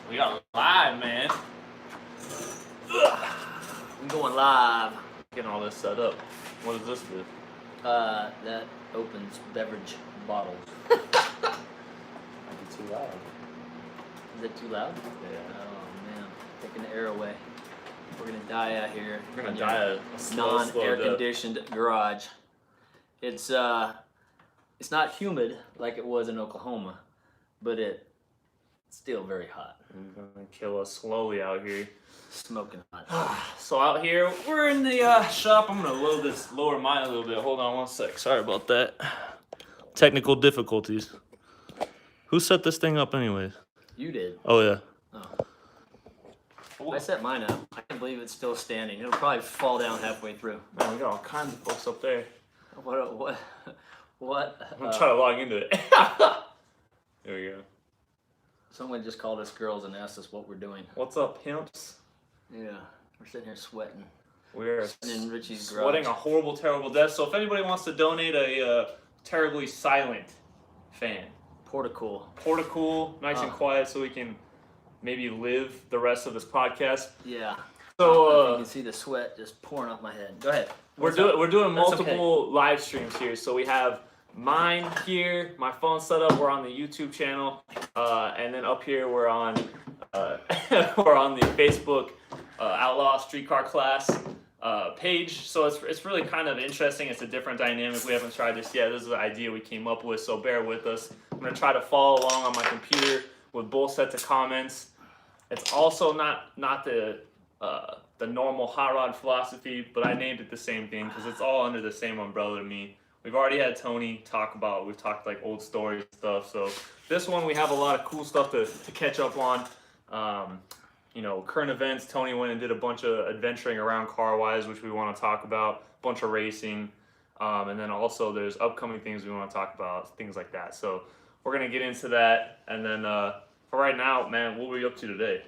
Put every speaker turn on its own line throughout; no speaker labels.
We got live, man.
I'm going live.
Getting all this set up. What does this do?
That opens beverage bottles.
Might be too loud.
Is it too loud?
Yeah.
Oh man, taking the air away. We're gonna die out here.
We're gonna die a slow
non-air
death.
conditioned garage. It's not humid like it was in Oklahoma, but it's still very hot.
It's gonna kill us slowly out here.
Smoking hot.
So out here, we're in the shop. I'm gonna lower mine a little bit. Hold on one sec. Sorry about that. Technical difficulties. Who set this thing up anyways?
You did.
Oh yeah.
Oh. I set mine up. I can't believe it's still standing. It'll probably fall down halfway through.
Man, we got all kinds of books up there.
What?
I'm gonna try to log into it. There we go.
Someone just called us girls and asked us what we're doing.
What's up, pimps?
Yeah, we're sitting here sweating.
We're
in Richie's garage.
sweating a horrible, terrible death. So if anybody wants to donate a terribly silent fan,
Portacool,
nice and quiet, so we can maybe live the rest of this podcast.
Yeah.
So
you can see the sweat just pouring off my head. Go ahead.
We're doing multiple live streams here. So we have mine here, my phone set up. We're on the YouTube channel, and then up here we're on we're on the Facebook Outlaw Streetcar Class page. So it's really kind of interesting. It's a different dynamic. We haven't tried this yet. This is the idea we came up with, so bear with us. I'm gonna try to follow along on my computer with both sets of comments. It's also not the normal hot rod philosophy, but I named it the same thing because it's all under the same umbrella to me. We've already had Tony we've talked like old stories and stuff. So this one we have a lot of cool stuff to catch up on. Current events. Tony went and did a bunch of adventuring around car-wise, which we want to talk about, a bunch of racing. And then also there's upcoming things we want to talk about, things like that. So we're going to get into that. And then for right now, man, what were you up to today?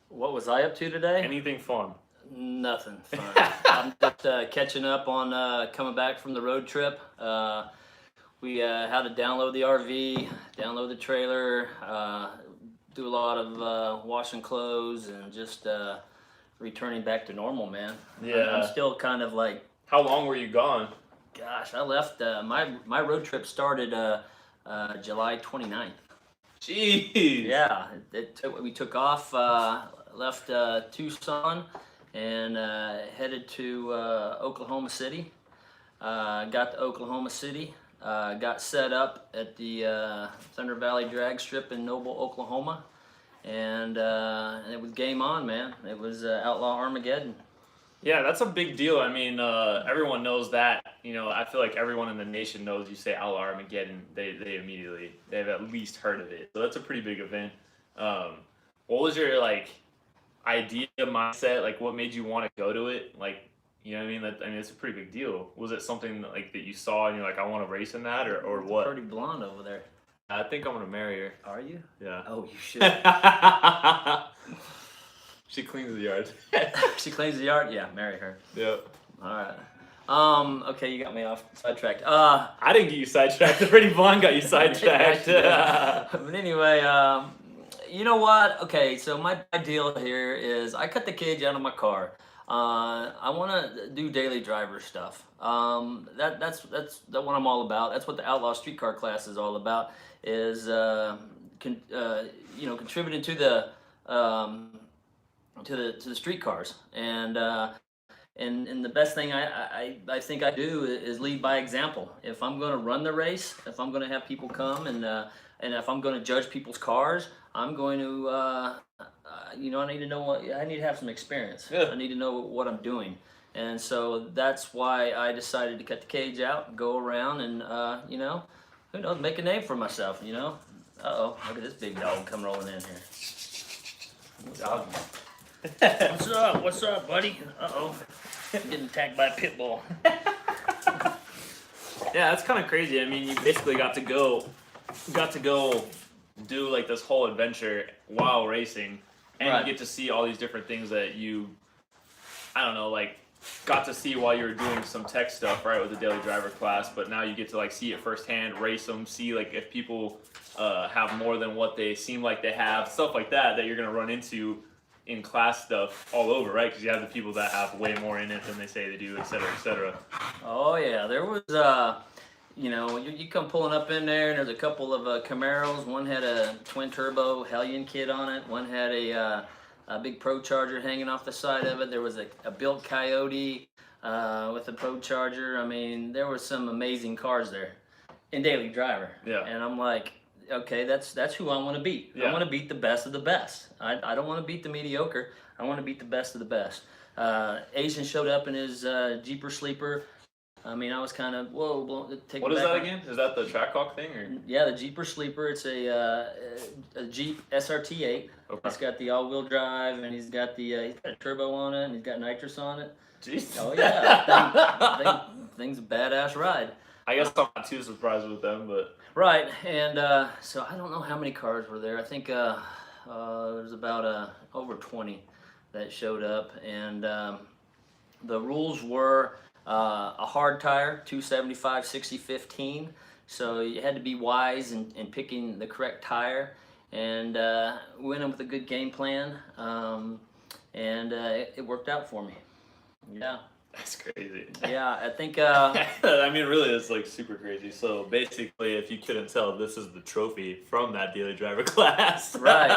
What was I up to today?
Anything fun?
Nothing fun. I'm just catching up on coming back from the road trip. We had to download the RV, download the trailer, do a lot of washing clothes, and just returning back to normal, man.
Yeah.
I'm still kind of like...
How long were you gone?
Gosh, I left... my road trip started July 29th.
Jeez.
Yeah, we took off, left Tucson, and headed to Oklahoma City. Got to Oklahoma City, got set up at the Thunder Valley Drag Strip in Noble, Oklahoma, and it was game on, man. It was Outlaw Armageddon.
Yeah, that's a big deal. I mean, everyone knows that. I feel like everyone in the nation knows you say Outlaw Armageddon, they've at least heard of it. So that's a pretty big event. What was your idea, mindset? Like, what made you want to go to it? Like, you know what I mean? It's a pretty big deal. Was it something that you saw and you're like, I want to race in that, or what?
Pretty blonde over there.
I think I'm gonna marry her.
Are you?
Yeah.
Oh, you should.
She cleans the yard.
She cleans the yard? Yeah, marry her.
Yep.
All right. Okay, you got me off sidetracked.
I didn't get you sidetracked. The pretty blonde got you sidetracked.
But anyway, you know what? Okay, so my deal here is I cut the cage out of my car. I want to do daily driver stuff. That's what I'm all about. That's what the Outlaw Streetcar Class is all about. Is contributing to the streetcars, and the best thing I think I do is lead by example. If I'm going to run the race, if I'm going to have people come, and if I'm going to judge people's cars, I'm going to I need to know I need to have some experience.
Yeah.
I need to know what I'm doing, and so that's why I decided to cut the cage out, go around, and who knows, make a name for myself. Uh-oh, look at this big dog come rolling in here. Dog. What's up, buddy? Uh-oh. Getting attacked by a pit bull.
Yeah, that's kind of crazy. I mean, you basically got to go do this whole adventure while racing, and
Right.
You get to see all these different things that you, I don't know, got to see while you were doing some tech stuff, right, with the daily driver class, but now you get to like see it firsthand, race them, see like if people have more than what they seem like they have, stuff like that you're gonna run into in class stuff all over, right? Because you have the people that have way more in it than they say they do, et cetera, et cetera.
Oh yeah, there was you know, you come pulling up in there, and there's a couple of Camaros. One had a twin turbo Hellion kit on it. One had a big Pro Charger hanging off the side of it. There was a built Coyote with a Pro Charger. I mean, there were some amazing cars there in daily driver.
Yeah.
And I'm like, okay, that's who I want to beat.
Yeah.
I want to beat the best of the best. I don't want to beat the mediocre. I want to beat the best of the best. Asian showed up in his Jeeper Sleeper. I mean, I was kind of, whoa, take
What
it
is
back
that
on.
again? Is that the Trackhawk thing? Or?
Yeah, the Jeeper Sleeper. It's a Jeep SRT8.
Okay.
It's got the all-wheel drive, and he's got a turbo on it, and he's got nitrous on it.
Jeez.
Oh yeah, thing's a badass ride.
I guess I'm not too surprised with them, but
Right, and so I don't know how many cars were there. I think there's about over 20 that showed up, and the rules were a hard tire, 275 60 15. So you had to be wise in picking the correct tire, and went in with a good game plan, and it worked out for me. Yeah.
that's crazy.
Yeah, I think.
I mean, really, it's like super crazy. So basically, if you couldn't tell, this is the trophy from that daily driver class.
Right.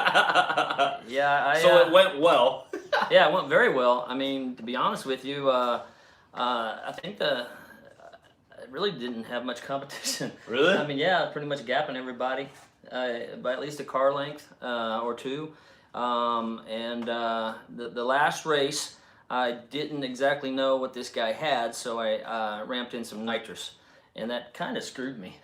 Yeah.
So it went well.
Yeah, it went very well. I mean, to be honest with you, I think it really didn't have much competition.
Really?
I mean, yeah, pretty much gapping everybody by at least a car length or two. And the last race, I didn't exactly know what this guy had, so I ramped in some nitrous, and that kind of screwed me.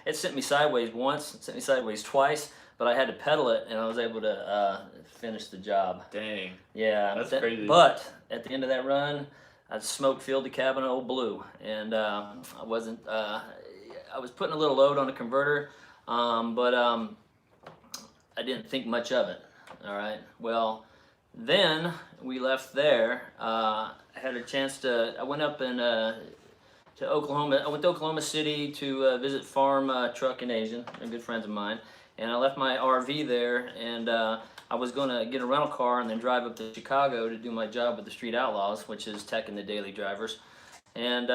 It sent me sideways once, it sent me sideways twice, but I had to pedal it, and I was able to finish the job.
Dang.
Yeah,
That's crazy.
But at the end of that run, I smoke filled the cab in old blue, and I wasn't. I was putting a little load on the converter, but I didn't think much of it. All right. Well, then we left there. I had a chance to. I went up and to Oklahoma. I went to Oklahoma City to visit Farm Truck and Asian. They're good friends of mine, and I left my RV there, and I was going to get a rental car and then drive up to Chicago to do my job with the Street Outlaws, which is teching the daily drivers. And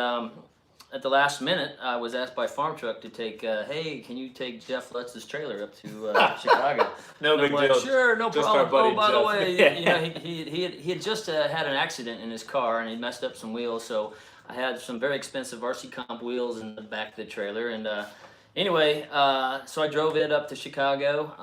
at the last minute, I was asked by Farm Truck to take, hey, can you take Jeff Lutz's trailer up to Chicago?
No
And
big
I'm like,
deal.
sure, no
Just
problem.
our buddy
Oh, by the
Jeff.
way, you know, he had just had an accident in his car, and he messed up some wheels, so I had some very expensive RC Comp wheels in the back of the trailer, and anyway, so I drove it up to Chicago.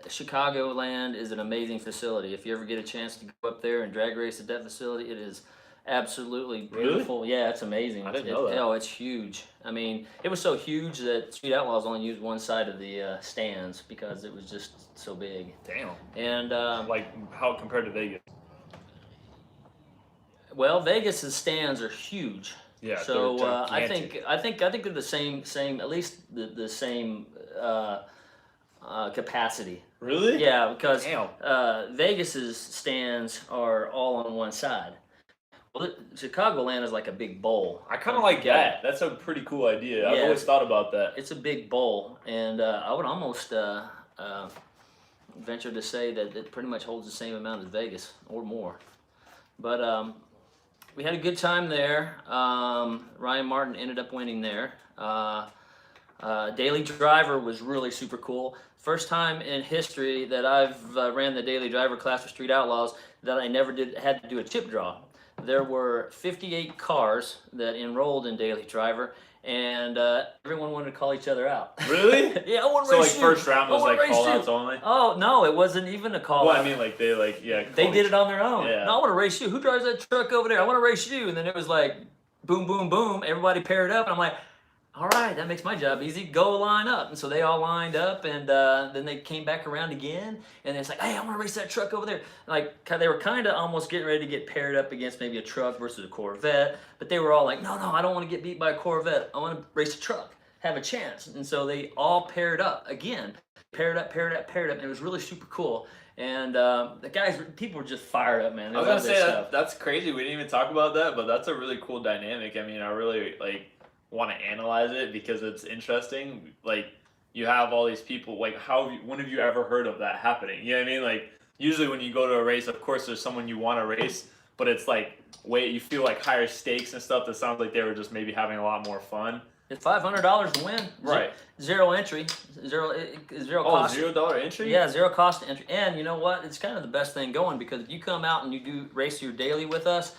Chicagoland is an amazing facility. If you ever get a chance to go up there and drag race at that facility, it is absolutely beautiful.
Really?
Yeah, it's amazing.
I didn't know that.
Oh, it's huge. I mean, it was so huge that Street Outlaws only used one side of the stands because it was just so big.
Damn.
And
Like how compared to Vegas?
well, Vegas's stands are huge.
Yeah.
So
they're
I
gigantic.
think they're the same at least the same capacity.
Really?
Yeah, because
Damn.
Vegas's stands are all on one side. Well, Chicagoland is like a big bowl.
I kind of like that. That's a pretty cool idea. I've
Yeah.
always thought about that.
It's a big bowl, and I would almost venture to say that it pretty much holds the same amount as Vegas or more. But we had a good time there. Ryan Martin ended up winning there. Daily Driver was really super cool. First time in history that I've ran the Daily Driver class for Street Outlaws that I never had to do a chip draw. There were 58 cars that enrolled in Daily Driver, and everyone wanted to call each other out.
Really?
Yeah, I want to
So
race
like
you.
first round
I
was
wanna
like
race
call
you.
outs only?
Oh no, it wasn't even a call
Well,
out.
I mean like they
They did it on their own.
Yeah.
No, I want to race you. Who drives that truck over there? I want to race you. And then it was like, boom, boom, boom. Everybody paired up, and I'm like, all right, that makes my job easy. Go line up. And so they all lined up, and then they came back around again, and it's like, hey, I want to race that truck over there. Like they were kind of almost getting ready to get paired up against maybe a truck versus a Corvette, but they were all like, no, I don't want to get beat by a Corvette. I want to race a truck, have a chance. And so they all paired up again. paired up. And it was really super cool. And people were just fired up, man. They
I was gonna
loved this
say
stuff.
that's crazy. We didn't even talk about that, but that's a really cool dynamic. I mean, I really like want to analyze it because it's interesting. Like, you have all these people. Like, when have you ever heard of that happening? You know what I mean? Like, usually when you go to a race, of course, there's someone you want to race, but it's like, you feel like higher stakes and stuff. That sounds like they were just maybe having a lot more fun.
It's $500 to win.
Right.
Zero entry. Zero cost.
$0 entry?
Yeah, zero cost to entry. And you know what? It's kind of the best thing going, because if you come out and you do race your daily with us,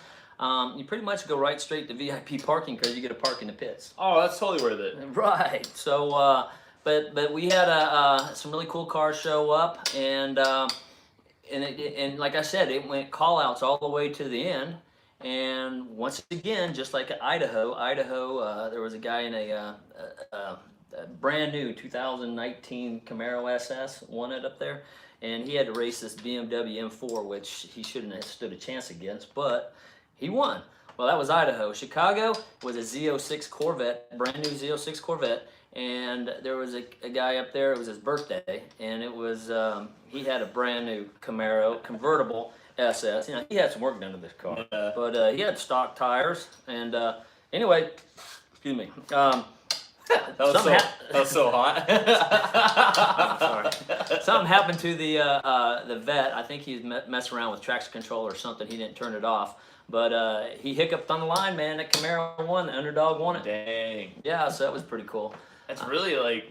you pretty much go right straight to VIP parking because you get to park in the pits.
Oh, that's totally worth it.
Right. So, but we had some really cool cars show up, and like I said, it went call outs all the way to the end. And once again, just like Idaho, there was a guy in a brand new 2019 Camaro SS, won it up there, and he had to race this BMW M4, which he shouldn't have stood a chance against, but he won. Well, that was Idaho. Chicago was a Z06 Corvette, brand new Z06 Corvette, and there was a guy up there. It was his birthday, and it was he had a brand new Camaro convertible SS. You know, he had some work done to this car, but he had stock tires. And anyway, excuse me.
That was so hot.
Sorry. Something happened to the vet. I think he's messing around with traction control or something. He didn't turn it off, but he hiccuped on the line, man. That Camaro won. The underdog won it.
Dang.
Yeah, so that was pretty cool.
That's really like,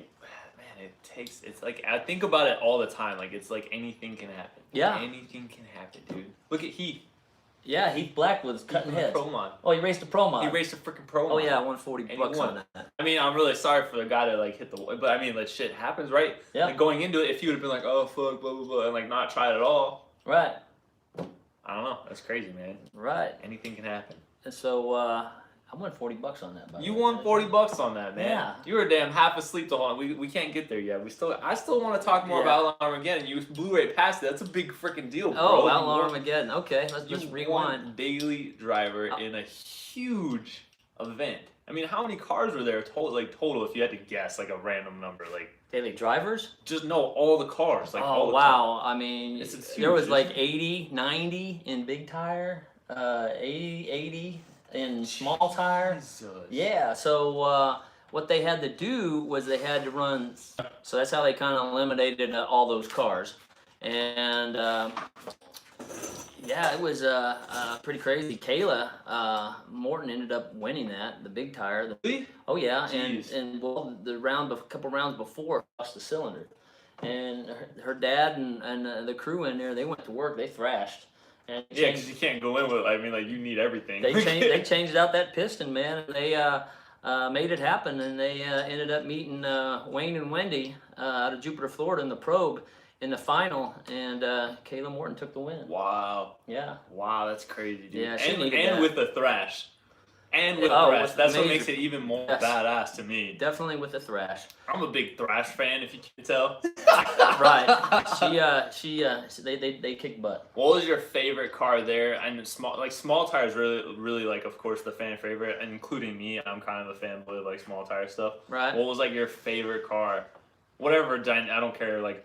man, it's like, I think about it all the time. Like, it's like anything can happen.
Yeah.
Anything can happen, dude. Look at Heath.
Yeah, Heath Black was cutting heads.
Pro mod.
Oh, he raced a Pro mod.
He raced a freaking Pro mod.
Oh yeah, $140 on that.
I mean, I'm really sorry for the guy that like hit the, but I mean, like, shit happens, right?
Yeah.
Like, going into it, if you would have been like, oh fuck, blah blah blah, and like not tried at all.
Right.
I don't know. That's crazy, man.
Right.
Anything can happen.
And so I won $40 on that.
You won $40 on that, man.
Yeah.
You were damn half asleep the whole time. We can't get there yet. I still want to talk more about Outlaw Armageddon. You blew right past it. That's a big freaking deal, bro.
Oh, Outlaw Armageddon. Okay, let's just rewind.
Won daily driver in a huge event. I mean, how many cars were there total if you had to guess like a random number, like
daily drivers?
Just no, all the cars. Like,
oh, wow. I mean,
it's
there was like 80, 90 in big tire, 80 in small tire.
Jesus.
Yeah, so what they had to do was they had to run, so that's how they kind of eliminated all those cars. And yeah, it was pretty crazy. Kayla Morton ended up winning that, the big tire.
Really?
Oh yeah,
Jeez.
and well, a couple rounds before, lost the cylinder. And her dad and the crew in there, they went to work, they thrashed. And
yeah, because you can't go in with, I mean, like, you need everything.
They changed out that piston, man. And they made it happen, and they ended up meeting Wayne and Wendy out of Jupiter, Florida, in the Probe in the final, and Kayla Morton took the win.
Wow.
Yeah.
Wow, that's crazy, dude.
Yeah,
and with the thrash. And with thrash. That's what makes it even more badass to me.
Definitely with the thrash.
I'm a big thrash fan, if you can tell.
Right. They kick butt.
What was your favorite car there? And small tires really like, of course, the fan favorite, including me. I'm kind of a fanboy of like small tire stuff.
Right.
What was like your favorite car? Whatever, I don't care, like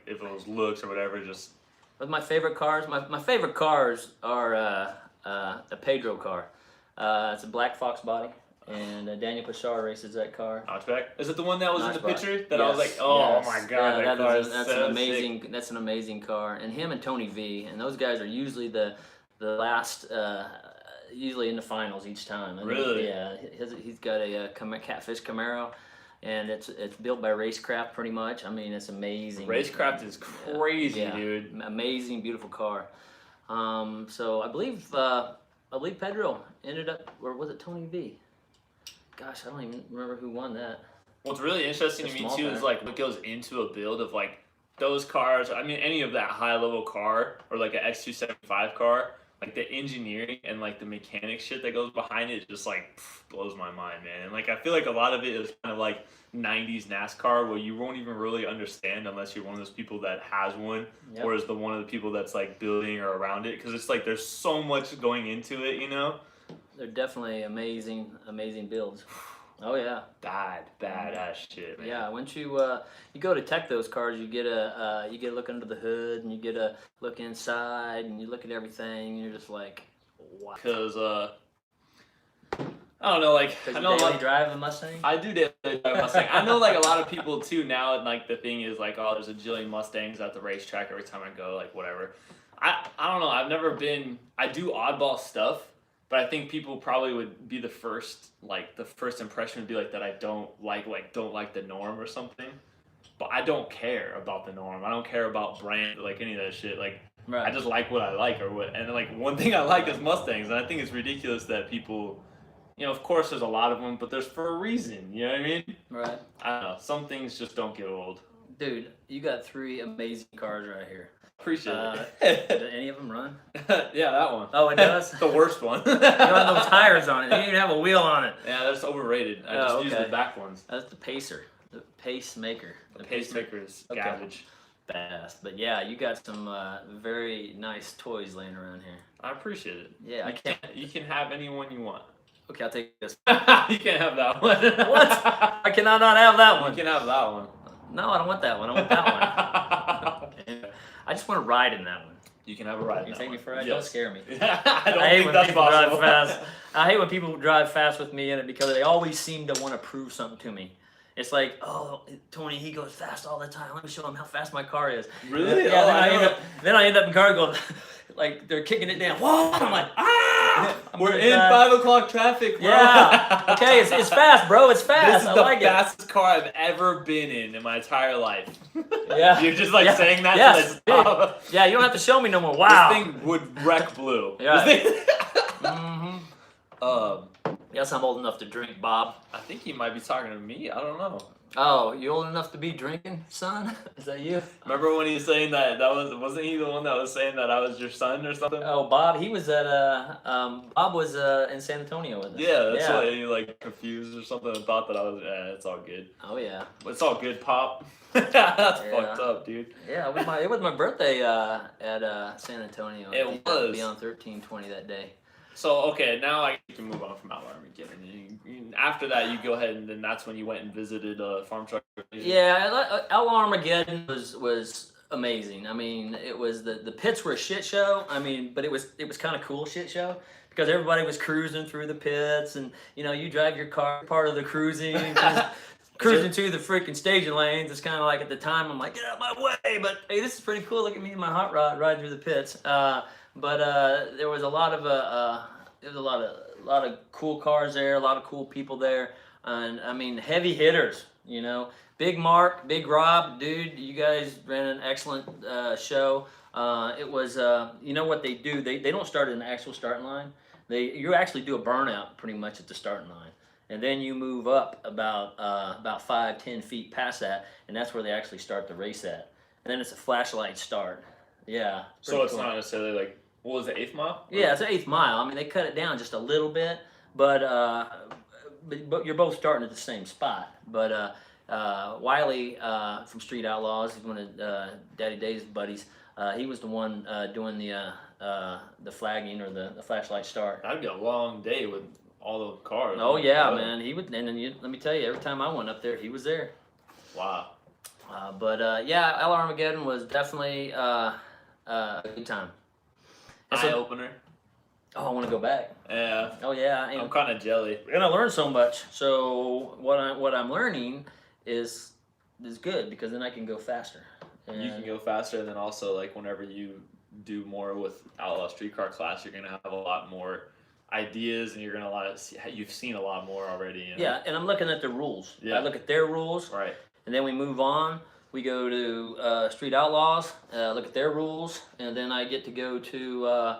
if it was looks or whatever, just.
But my favorite cars, my favorite cars are a Pedro car. It's a black Fox body, and Daniel Pachar races that car.
Notchback? Is it the one that was in the picture? That
yes,
I was like, oh
yes.
my god,
yeah,
that car is
that's
so
an amazing.
sick.
That's an amazing car, and him and Tony V, and those guys are usually the last, usually in the finals each time.
Really?
Yeah, he's got a Catfish Camaro. And it's built by Racecraft pretty much. I mean, it's amazing.
Racecraft is crazy, dude.
Amazing, beautiful car. So I believe Pedro ended up, or was it Tony V? Gosh, I don't even remember who won that.
What's really interesting to me too is like what goes into a build of like those cars. I mean, any of that high level car or like an X275 car. Like the engineering and like the mechanic shit that goes behind it just like blows my mind, man. And like I feel like a lot of it is kind of like 90s NASCAR where you won't even really understand unless you're one of those people that has one, or is the one of the people that's like building or around it, because it's like there's so much going into it, you know.
They're definitely amazing builds. Oh yeah.
Badass shit, man.
Yeah, once you go to tech those cars, you get a look under the hood, and you get a look inside, and you look at everything, and you're just like, what?
Because I don't know, like I know
daily drive a Mustang.
I do daily drive a Mustang. I know like a lot of people too now, and like the thing is like, oh, there's a jillion Mustangs at the racetrack every time I go, like whatever. I don't know. I've never been. I do oddball stuff. But I think people probably would be the first impression would be like that I don't like the norm or something. But I don't care about the norm. I don't care about brand, like any of that shit. Like
Right.
I just like what I like or what. And like one thing I like is Mustangs, and I think it's ridiculous that people, of course there's a lot of them, but there's for a reason. You know what I mean?
Right.
I don't know. Some things just don't get old.
Dude, you got 3 amazing cars right here.
Appreciate
it. Do any of them run?
Yeah, that one.
Oh, it does?
The worst one.
You don't have no tires on it. You don't even have a wheel on it.
Yeah, that's overrated. I just use the back ones.
That's the pacer. The pacemaker.
The pacemaker is garbage.
Fast. But yeah, you got some very nice toys laying around here.
I appreciate it.
Yeah,
you can have any one you want.
Okay, I'll take this.
You can't have that one.
What? I cannot not have that one.
You can have that one.
No, I don't want that one. I want that one. I just want to ride in that one.
You can have a ride.
You take me for a ride?
Yes.
Don't scare me.
I don't
I hate
think
when
that's
people
possible.
drive fast. I hate when people drive fast with me in it because they always seem to want to prove something to me. It's like, oh, Tony, he goes fast all the time. Let me show him how fast my car is.
Really?
Yeah.
Oh,
then I end up in car going, like they're kicking it down. Whoa! I'm like, ah!
We're in 5 o'clock traffic, bro.
Yeah. Okay, it's fast, bro. It's fast.
This is the fastest car I've ever been in my entire life.
Yeah.
You're just like saying that
Yes,
to like stop.
Yeah, you don't have to show me no more. Wow.
This thing would wreck Blue.
Yeah.
Mm-hmm.
Yes, I'm old enough to drink, Bob.
I think he might be talking to me. I don't know.
Oh, you old enough to be drinking, son? Is that you?
Remember when he was saying that wasn't he the one that was saying that I was your son or something?
Oh, Bob, he was at Bob was in San Antonio with us.
Yeah, that's why he like confused or something and thought that I was. Yeah, it's all good.
Oh yeah.
It's all good, Pop. That's fucked up, dude.
Yeah, it was my birthday at San Antonio.
It was.
Beyond 1320 that day.
So okay, now I can move on from Outlaw Armageddon. After that, you go ahead and then that's when you went and visited Farm Truck.
Yeah, Outlaw Armageddon was amazing. I mean, it was the pits were a shit show. I mean, but it was kind of cool shit show because everybody was cruising through the pits, and you drive your car part of the cruising. Cruising through the freaking staging lanes. It's kind of like at the time I'm like, get out of my way, but hey, this is pretty cool. Look at me in my hot rod riding through the pits. But there was a lot of cool cars there, a lot of cool people there, and I mean heavy hitters. Big Mark, Big Rob, dude, you guys ran an excellent show. It was what they do. They don't start at an actual starting line. You actually do a burnout pretty much at the starting line. And then you move up about 5-10 feet past that, and that's where they actually start the race at. And then it's a flashlight start. Yeah.
So it's not necessarily like, what was it, 8th mile?
Yeah, it's an 8th mile. I mean, they cut it down just a little bit, but you're both starting at the same spot. But Wiley from Street Outlaws, he's one of Daddy Dave's buddies. He was the one doing the flagging or the flashlight start.
That'd be a long day with all the cars.
Oh yeah, man. He would, and then let me tell you, every time I went up there, he was there.
Wow.
But yeah, Outlaw Armageddon was definitely a good time.
Eye opener.
Oh, I want to go back.
Yeah.
Oh yeah.
I'm kind of jelly.
And I learned so much. So what I'm learning is good because then I can go faster. And
you can go faster, and then also like whenever you do more with Outlaw Streetcar Class, you're gonna have a lot more ideas, and you're gonna you've seen a lot more already.
Yeah, and I'm looking at the rules.
Yeah.
I look at their rules.
Right.
And then we move on. We go to Street Outlaws, look at their rules, and then I get to go to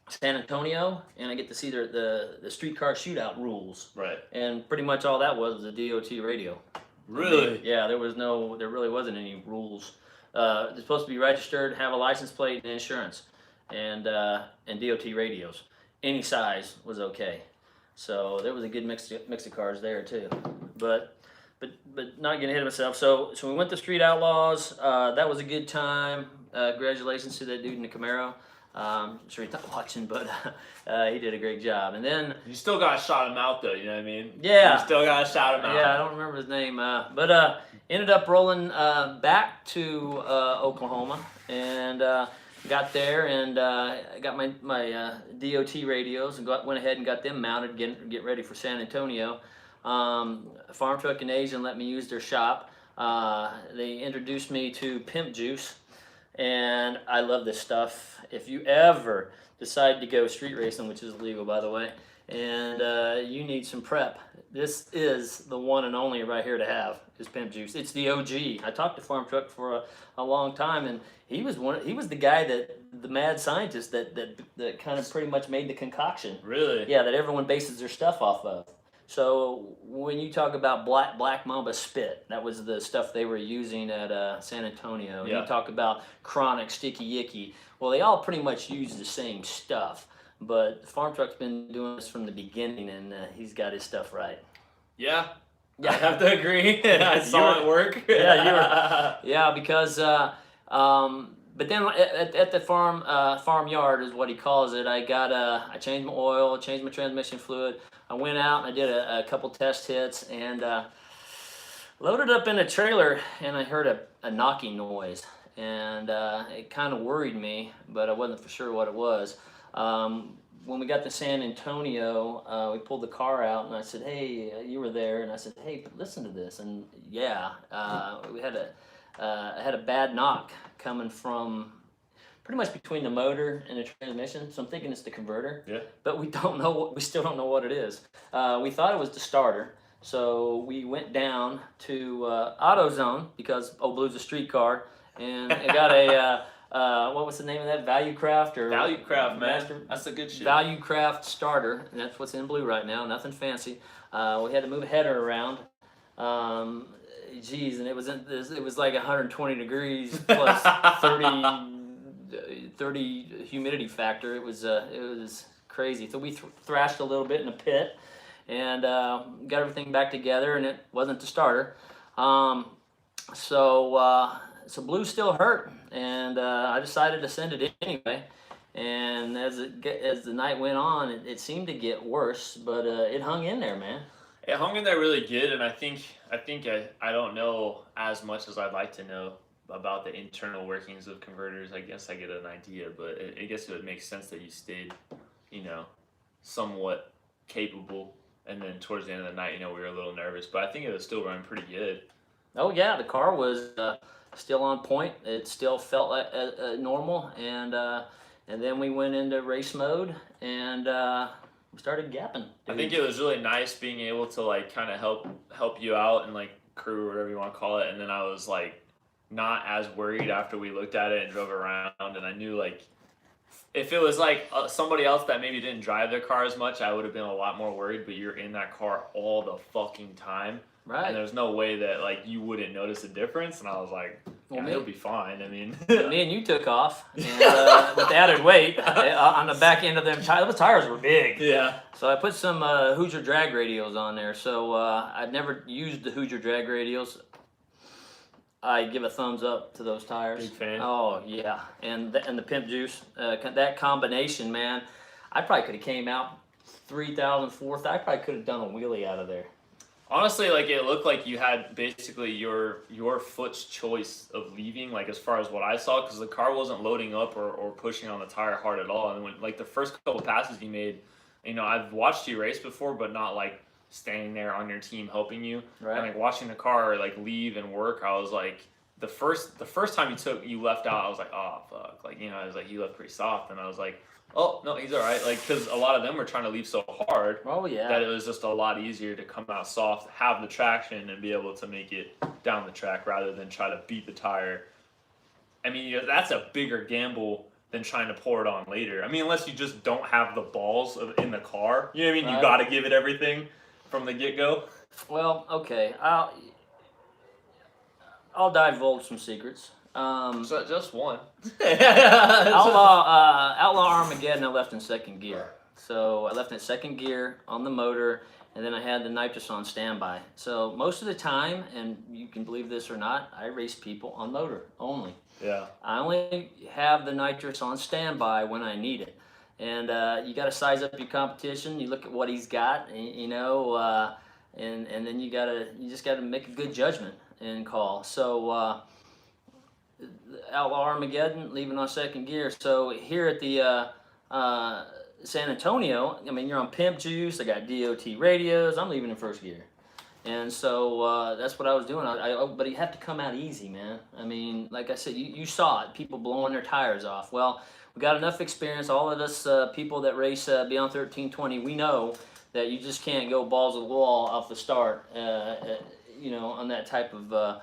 San Antonio, and I get to see the streetcar shootout rules.
Right.
And pretty much all that was the DOT radio.
Really?
Yeah, there really wasn't any rules. They're supposed to be registered, have a license plate and insurance, and DOT radios. Any size was okay. So there was a good mix of cars there too. But not getting ahead of myself. So we went to Street Outlaws. That was a good time. Congratulations to that dude in the Camaro. Sure he's not watching, but he did a great job. And then
You still got to shout him out, though. You know what I mean?
Yeah.
You still got to shout him out.
Yeah, I don't remember his name, but ended up rolling back to Oklahoma and got there and got my DOT radios and went ahead and got them mounted, get ready for San Antonio. Farm Truck and Asian let me use their shop. They introduced me to Pimp Juice, and I love this stuff. If you ever decide to go street racing, which is illegal, by the way, and you need some prep, this is the one and only right here to have, is Pimp Juice. It's the OG. I talked to Farm Truck for a long time, and he was the guy the mad scientist that kind of pretty much made the concoction.
Really?
Yeah, that everyone bases their stuff off of. So when you talk about Black Mamba Spit, that was the stuff they were using at San Antonio.
Yeah.
You talk about Chronic, Sticky Icky. Well, they all pretty much use the same stuff. But Farm Truck's been doing this from the beginning, and he's got his stuff right.
Yeah. I have to agree. I saw it work.
Yeah, because but then at the farmyard is what he calls it. I changed my oil, changed my transmission fluid. I went out and I did a couple test hits and loaded up in a trailer, and I heard a knocking noise, and it kind of worried me, but I wasn't for sure what it was. When we got to San Antonio, we pulled the car out, and I said, "Hey, you were there," and I said, "Hey, listen to this." And yeah, we had I had a bad knock coming from pretty much between the motor and the transmission, so I'm thinking it's the converter.
Yeah.
But we still don't know what it is. We thought it was the starter, so we went down to AutoZone because Old Blue's a street car, and I got a what was the name of that? Valuecraft or
Valuecraft, man. That's a good shit.
Valuecraft starter, and that's what's in blue right now. Nothing fancy. We had to move a header around. Geez, and it was like 120 degrees plus 30 humidity factor. It was crazy. So we thrashed a little bit in the pit and got everything back together, and it wasn't the starter. So Blue still hurt, and I decided to send it in anyway. And as the night went on, it seemed to get worse, but it hung in there, man.
It hung in there really good, and I think I don't know as much as I'd like to know about the internal workings of converters. I guess I get an idea, but I guess it would make sense that you stayed, somewhat capable. And then towards the end of the night, we were a little nervous, but I think it was still running pretty good.
Oh yeah, the car was still on point. It still felt like normal, and then we went into race mode and we started gapping.
I think it was really nice being able to kind of help you out and crew or whatever you want to call it. And then I was not as worried after we looked at it and drove around, and I knew if it was somebody else that maybe didn't drive their car as much, I would have been a lot more worried. But you're in that car all the fucking time.
Right.
And there's no way that you wouldn't notice a difference, and I was like, yeah, he'll be fine. I mean,
me and you took off, and with the added weight on the back end of them tires. Those tires were big.
Yeah.
So I put some Hoosier drag radials on there. So I'd never used the Hoosier drag radials. I give a thumbs up to those tires.
Big fan.
Oh yeah, and the Pimp Juice, that combination, man. I probably could have came out 3,000, 4,000. I probably could have done a wheelie out of there.
Honestly, it looked like you had basically your foot's choice of leaving, as far as what I saw, because the car wasn't loading up or pushing on the tire hard at all. And when the first couple passes you made, I've watched you race before, but not standing there on your team helping you.
Right.
And watching the car leave and work, I was the first time you left out, I was like, oh fuck, I was he left pretty soft, and I was like, oh no, he's all right, because a lot of them were trying to leave so hard.
Oh yeah.
That it was just a lot easier to come out soft, have the traction, and be able to make it down the track rather than try to beat the tire. I mean, that's a bigger gamble than trying to pour it on later. I mean, unless you just don't have the balls in the car. You know what I mean?
Right.
You got to give it everything from the get-go.
Well, okay. I'll divulge some secrets.
So just one.
Outlaw Armageddon, I left in second gear. So I left in second gear on the motor, and then I had the nitrous on standby. So most of the time, and you can believe this or not, I race people on motor only.
Yeah.
I only have the nitrous on standby when I need it. And you got to size up your competition. You look at what he's got, you know, and then you just got to make a good judgment and call. So Outlaw Armageddon, leaving on second gear. So here at the San Antonio, I mean, you're on pimp juice. I got DOT radios. I'm leaving in first gear. And so that's what I was doing. But you have to come out easy, man. I mean, like I said, you saw it, people blowing their tires off. Well, we got enough experience. All of us people that race Beyond 1320, we know that you just can't go balls to the wall off the start, you know, on that type of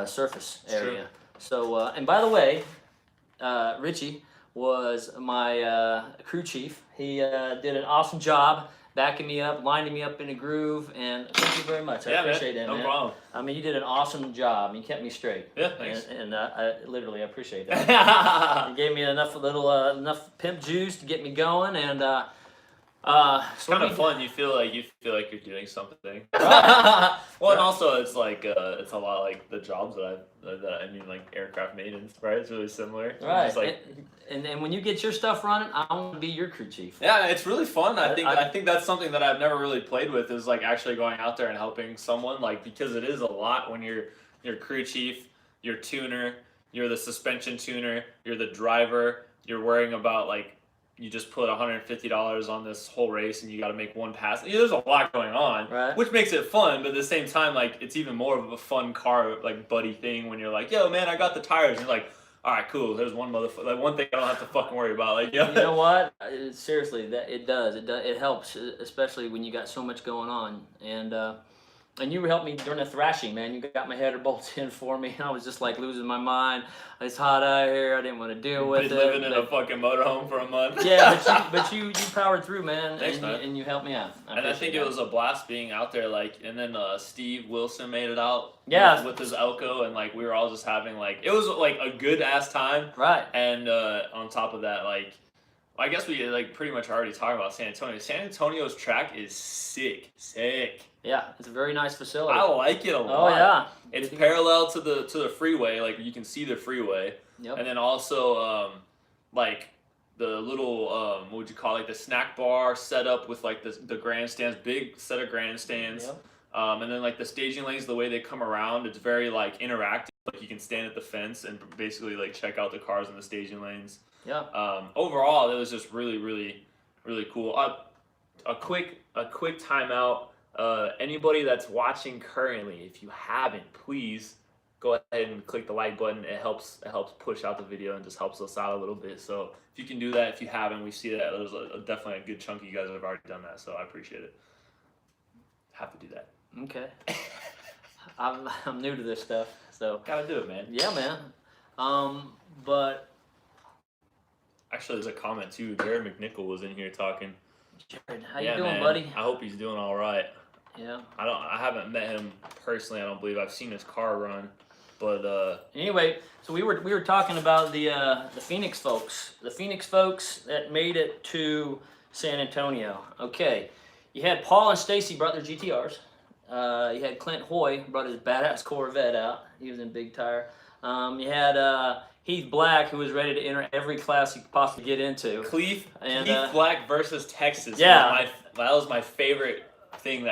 surface area.
Sure.
So, and by the way, Richie was my crew chief. He did an awesome job backing me up, lining me up in a groove, and thank you very much. I appreciate that, man.
No problem.
I mean, you did an awesome job. You kept me straight.
Yeah, thanks.
And I literally appreciate that. You gave me enough pimp juice to get me going, and
It's kind of fun. You feel like you're doing something. Well, and also it's like it's a lot like the jobs that I mean, like aircraft maintenance, right? It's really similar.
Right.
Just like,
and when you get your stuff running, I want to be your crew chief.
yeah, it's really fun. I think that's something that I've never really played with, is like actually going out there and helping someone, like, because it is a lot when you're crew chief, you're tuner, you're the suspension tuner, you're the driver, you're worrying about, like, you just put $150 on this whole race and you got to make one pass. There's a lot going on,
right,
which makes it fun, but at the same time, like, it's even more of a fun car, like, buddy thing when you're like, yo, man, I got the tires. And you're like, all right, cool. There's one like, one thing I don't have to fucking worry about. Like,
you know what? Seriously, it does. It helps, especially when you got so much going on. And you helped me during the thrashing, man. You got my header bolts in for me. I was just like losing my mind. It's hot out here. I didn't want to deal with it.
Been living in a fucking motorhome for a month.
Yeah, but you powered through, man.
Thanks, man.
And you helped me out.
I think it was a blast being out there, like, and then Steve Wilson made it out,
yeah,
with his Elko, and like we were all just having, like, it was like a good ass time,
right?
And on top of that, like, I guess we like pretty much already talked about San Antonio. San Antonio's track is sick.
Yeah, it's a very nice facility.
I like it a lot.
Oh yeah,
it's parallel to the freeway. Like, you can see the freeway.
Yep.
And then also like the little what would you call it, like the snack bar set up with like the grandstands, big set of grandstands.
Yep.
And then like the staging lanes, the way they come around, it's very like interactive. Like, you can stand at the fence and basically like check out the cars in the staging lanes.
Yeah.
Overall, it was just really, really, really cool. A quick timeout. Anybody that's watching currently, if you haven't, please go ahead and click the like button. It helps push out the video and just helps us out a little bit. So if you can do that, if you haven't, we see that there's definitely a good chunk of you guys that have already done that. So I appreciate it. Have to do that.
Okay. I'm new to this stuff, so
gotta do it, man.
Yeah, man. But
actually, there's a comment too. Jared McNichol was in here talking.
Jared, how you doing, buddy?
I hope he's doing all right.
Yeah.
I haven't met him personally. I don't believe I've seen his car run, but
anyway, so we were talking about the Phoenix folks, that made it to San Antonio. Okay, you had Paul and Stacy brought their GTRs. You had Clint Hoy brought his badass Corvette out. He was in big tire. You had Heath Black, who was ready to enter every class you could possibly get into.
Heath Black versus Texas.
Yeah,
that was my favorite thing.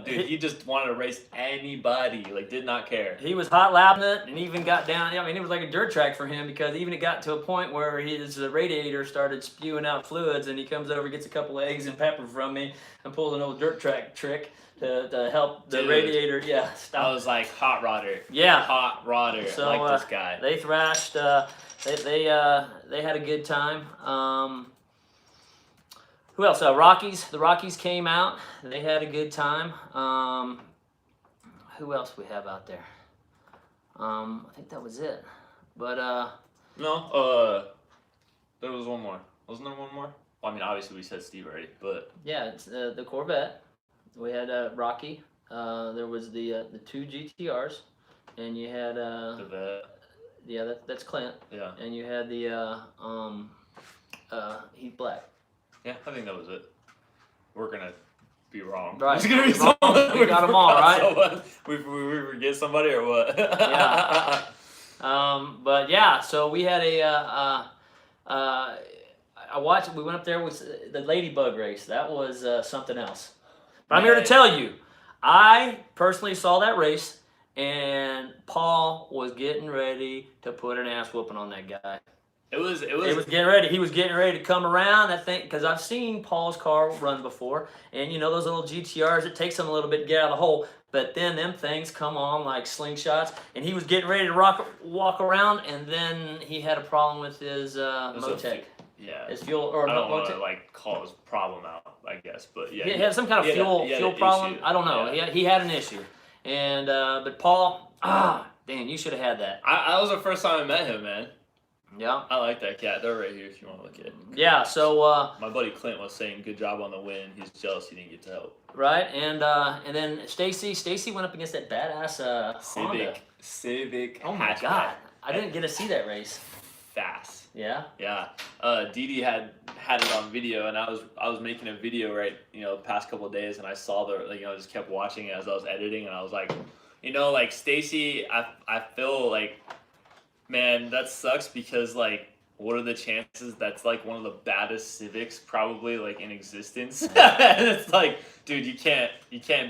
Dude, he just wanted to race anybody. Like, did not care.
He was hot lapping it and even got down. I mean, it was like a dirt track for him, because even it got to a point where his radiator started spewing out fluids, and he comes over, gets a couple of eggs and pepper from me, and pulls an old dirt track trick to help the radiator. Yeah, stop.
I was like, hot rodder.
Yeah,
hot rodder.
So
like this guy.
They thrashed. They had a good time. Who else? Rockies. The Rockies came out. They had a good time. Who else we have out there? I think that was it. But
no. There was one more. Wasn't there one more? Well, I mean, obviously we said Steve already, but
yeah, it's the Corvette. We had Rocky. There was the two GTRs, and you had
the vet.
Yeah, that's Clint.
Yeah.
And you had the Heath Black.
Yeah, I think that was it. We're gonna be wrong.
Right.
It's gonna be someone.
We got them all, right?
Someone. We forget somebody or what?
Yeah. But yeah, so we had I watched. We went up there with the Ladybug race. That was something else. But I'm here to tell you, I personally saw that race, and Paul was getting ready to put an ass whooping on that guy.
It was
getting ready. He was getting ready to come around. I think because I've seen Paul's car run before, and you know those little GTRs. It takes them a little bit to get out of the hole, but then them things come on like slingshots. And he was getting ready to walk around, and then he had a problem with his Motec.
Yeah.
His fuel or
I don't want to
Motec.
like call his problem out, I guess, but yeah.
He had some kind of fuel problem.
Issue.
I don't know.
Yeah.
He had an issue, and but Paul, damn, you should have had that.
That was the first time I met him, man.
Yeah.
I like that cat. They're right here if you want to look at it.
Yeah, so
my buddy Clint was saying good job on the win. He's jealous he didn't get to help.
right, and then Stacy went up against that badass Honda.
Civic.
Oh my God, I didn't get to see that race.
Fast.
Yeah.
Yeah. Didi had it on video, and I was making a video the past couple of days, and I saw just kept watching it as I was editing, and I was like, like Stacy, I feel like, man, that sucks because what are the chances that's one of the baddest Civics probably in existence? And it's dude, you can't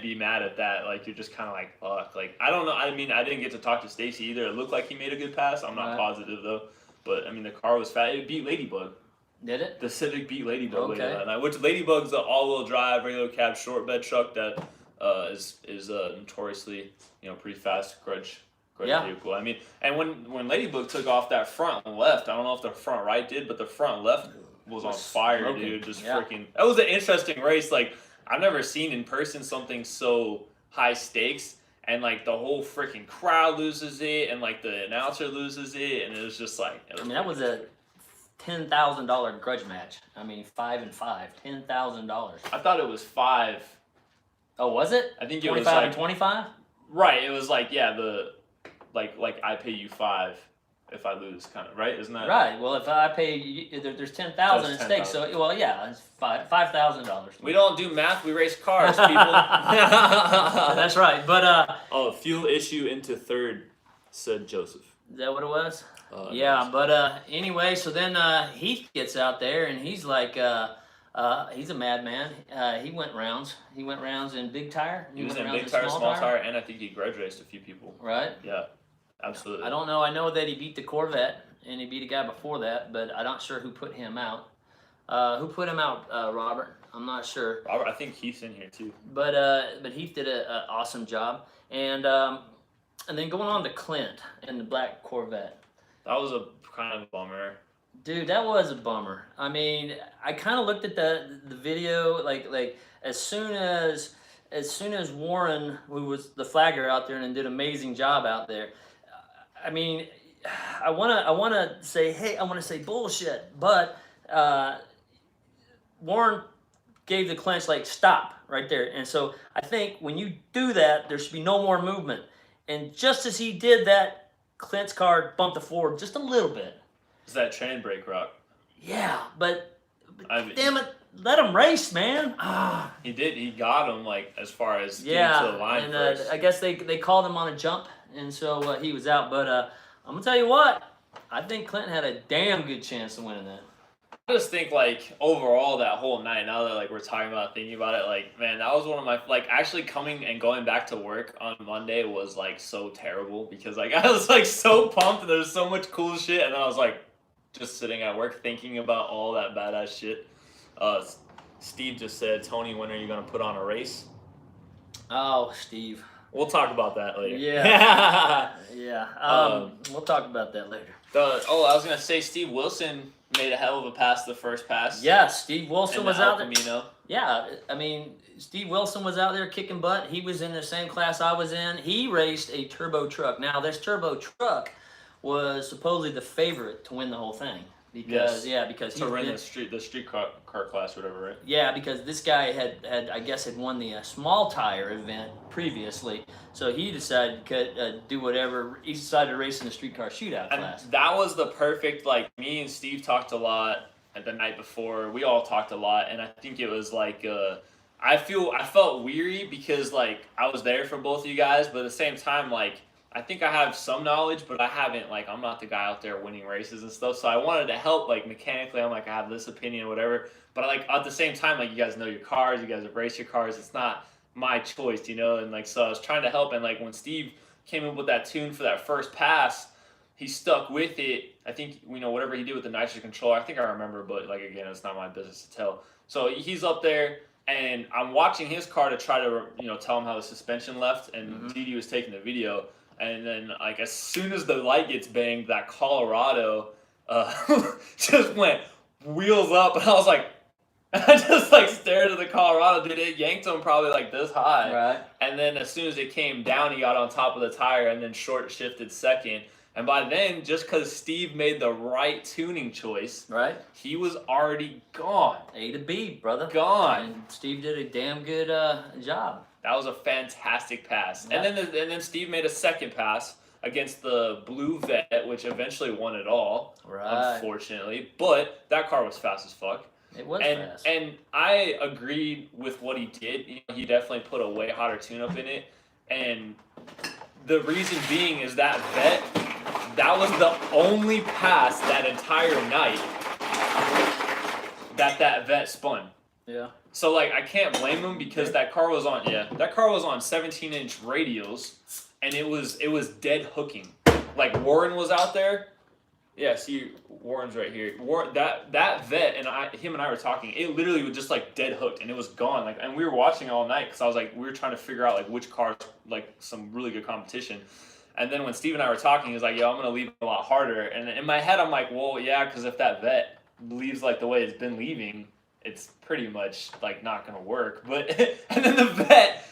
be mad at that. You're just kind of fuck. I don't know. I mean, I didn't get to talk to Stacy either. It looked like he made a good pass. I'm not positive though. But I mean, the car was fat. It beat Ladybug.
Did it?
The Civic beat Ladybug
Okay.
later that night. Which Ladybug's an all-wheel drive, regular cab, short bed truck that is notoriously pretty fast grudge vehicle. I mean, and when Ladybug took off that front left, I don't know if the front right did, but the front left was on fire,
smoking.
dude. Just freaking. That was an interesting race. I've never seen in person something so high stakes. And the whole freaking crowd loses it, and the announcer loses it, and it was just
that was a $10,000 grudge match. I mean, 5 and 5, $10,000.
I thought it was 5.
Oh, was it?
I think it
25
was
and 25.
Right. It was the I pay you 5 if I lose, kind of, right? Isn't that
right? Well, if I pay you, there's 10,000 at stake. So it's $5,000.
We don't do math. We race cars, people.
That's right. But
fuel issue into third, said Joseph.
Is that what it was? Yeah.
Nice.
But anyway, so then Heath gets out there and he's he's a madman. He went rounds. He went rounds in big tire.
He was in big tire, small tire, and I think he grudge raced a few people.
Right.
Yeah. Absolutely.
I don't know. I know that he beat the Corvette, and he beat a guy before that, but I'm not sure who put him out. Who put him out, Robert? I'm not sure.
Robert, I think Heath's in here too.
But Heath did an awesome job, and then going on to Clint and the black Corvette.
That was a kind of bummer.
Dude, that was a bummer. I mean, I kind of looked at the video as soon as Warren, who was the flagger out there and did an amazing job out there. I mean, I wanna say bullshit, but Warren gave the clinch stop right there, and so I think when you do that, there should be no more movement. And just as he did that, Clint's car bumped forward just a little bit.
It's that chain brake rock.
Yeah, but damn it, let him race, man.
He did. He got him as far as
yeah,
getting to the line
and
first.
I guess they called him on a jump, and so he was out. But I'm gonna tell you what, I think Clinton had a damn good chance of winning that.
I just think overall that whole night, now that we're talking about thinking about it, man, that was one of my actually coming and going back to work on Monday was so terrible because I was so pumped and there's so much cool shit, and then I was just sitting at work thinking about all that badass shit. Steve just said, Tony, when are you gonna put on a race?
Oh, Steve.
We'll talk about that later.
Yeah. Yeah. We'll talk about that later.
I was gonna say Steve Wilson made a hell of a pass the first pass.
Yeah, Steve Wilson was out there.
Camino.
Yeah, I mean, Steve Wilson was out there kicking butt. He was in the same class I was in. He raced a turbo truck. Now, this turbo truck was supposedly the favorite to win the whole thing. Because
to run the street car class, whatever, right?
Yeah, because this guy had won the small tire event previously, so he decided to do whatever. He decided to race in the streetcar shootout class.
That was the perfect. Me and Steve talked a lot the night before. We all talked a lot, and I think it was I felt weary because like I was there for both of you guys, but at the same time, like I think I have some knowledge, but I haven't like I'm not the guy out there winning races and stuff. So I wanted to help like mechanically. I'm like I have this opinion, whatever. But like at the same time, like you guys know your cars, you guys have raced your cars. It's not my choice, you know. And like so, I was trying to help. And like when Steve came up with that tune for that first pass, he stuck with it. I think whatever he did with the nitrogen controller. I think I remember, but like again, it's not my business to tell. So he's up there. And I'm watching his car to try to, tell him how the suspension left. And Didi was taking the video. And then, like, as soon as the light gets banged, that Colorado just went wheels up. And I was like, I just, like, stared at the Colorado. Dude, it yanked him probably, like, this high.
Right.
And then as soon as it came down, he got on top of the tire and then short shifted second. And by then, just because Steve made the right tuning choice,
right,
he was already gone.
A to B, brother.
Gone.
And Steve did a damn good job.
That was a fantastic pass.
Yeah.
And then Steve made a second pass against the blue vet, which eventually won it all,
right,
unfortunately. But that car was fast as fuck.
It was fast.
And I agreed with what he did. He definitely put a way hotter tune-up in it. And the reason being is that vet, that was the only pass that entire night that vet spun.
Yeah.
So like I can't blame him because that car was on 17-inch radials and it was dead hooking. Like Warren was out there. Yeah, see Warren's right here. That vet and him and I were talking. It literally was just like dead hooked and it was gone. Like and we were watching all night because I was like we were trying to figure out like which cars like some really good competition. And then when Steve and I were talking, he was like, "Yo, I'm gonna leave it a lot harder." And in my head, I'm like, "Well, yeah, because if that vet leaves like the way it's been leaving, it's pretty much like not gonna work." But and then the vet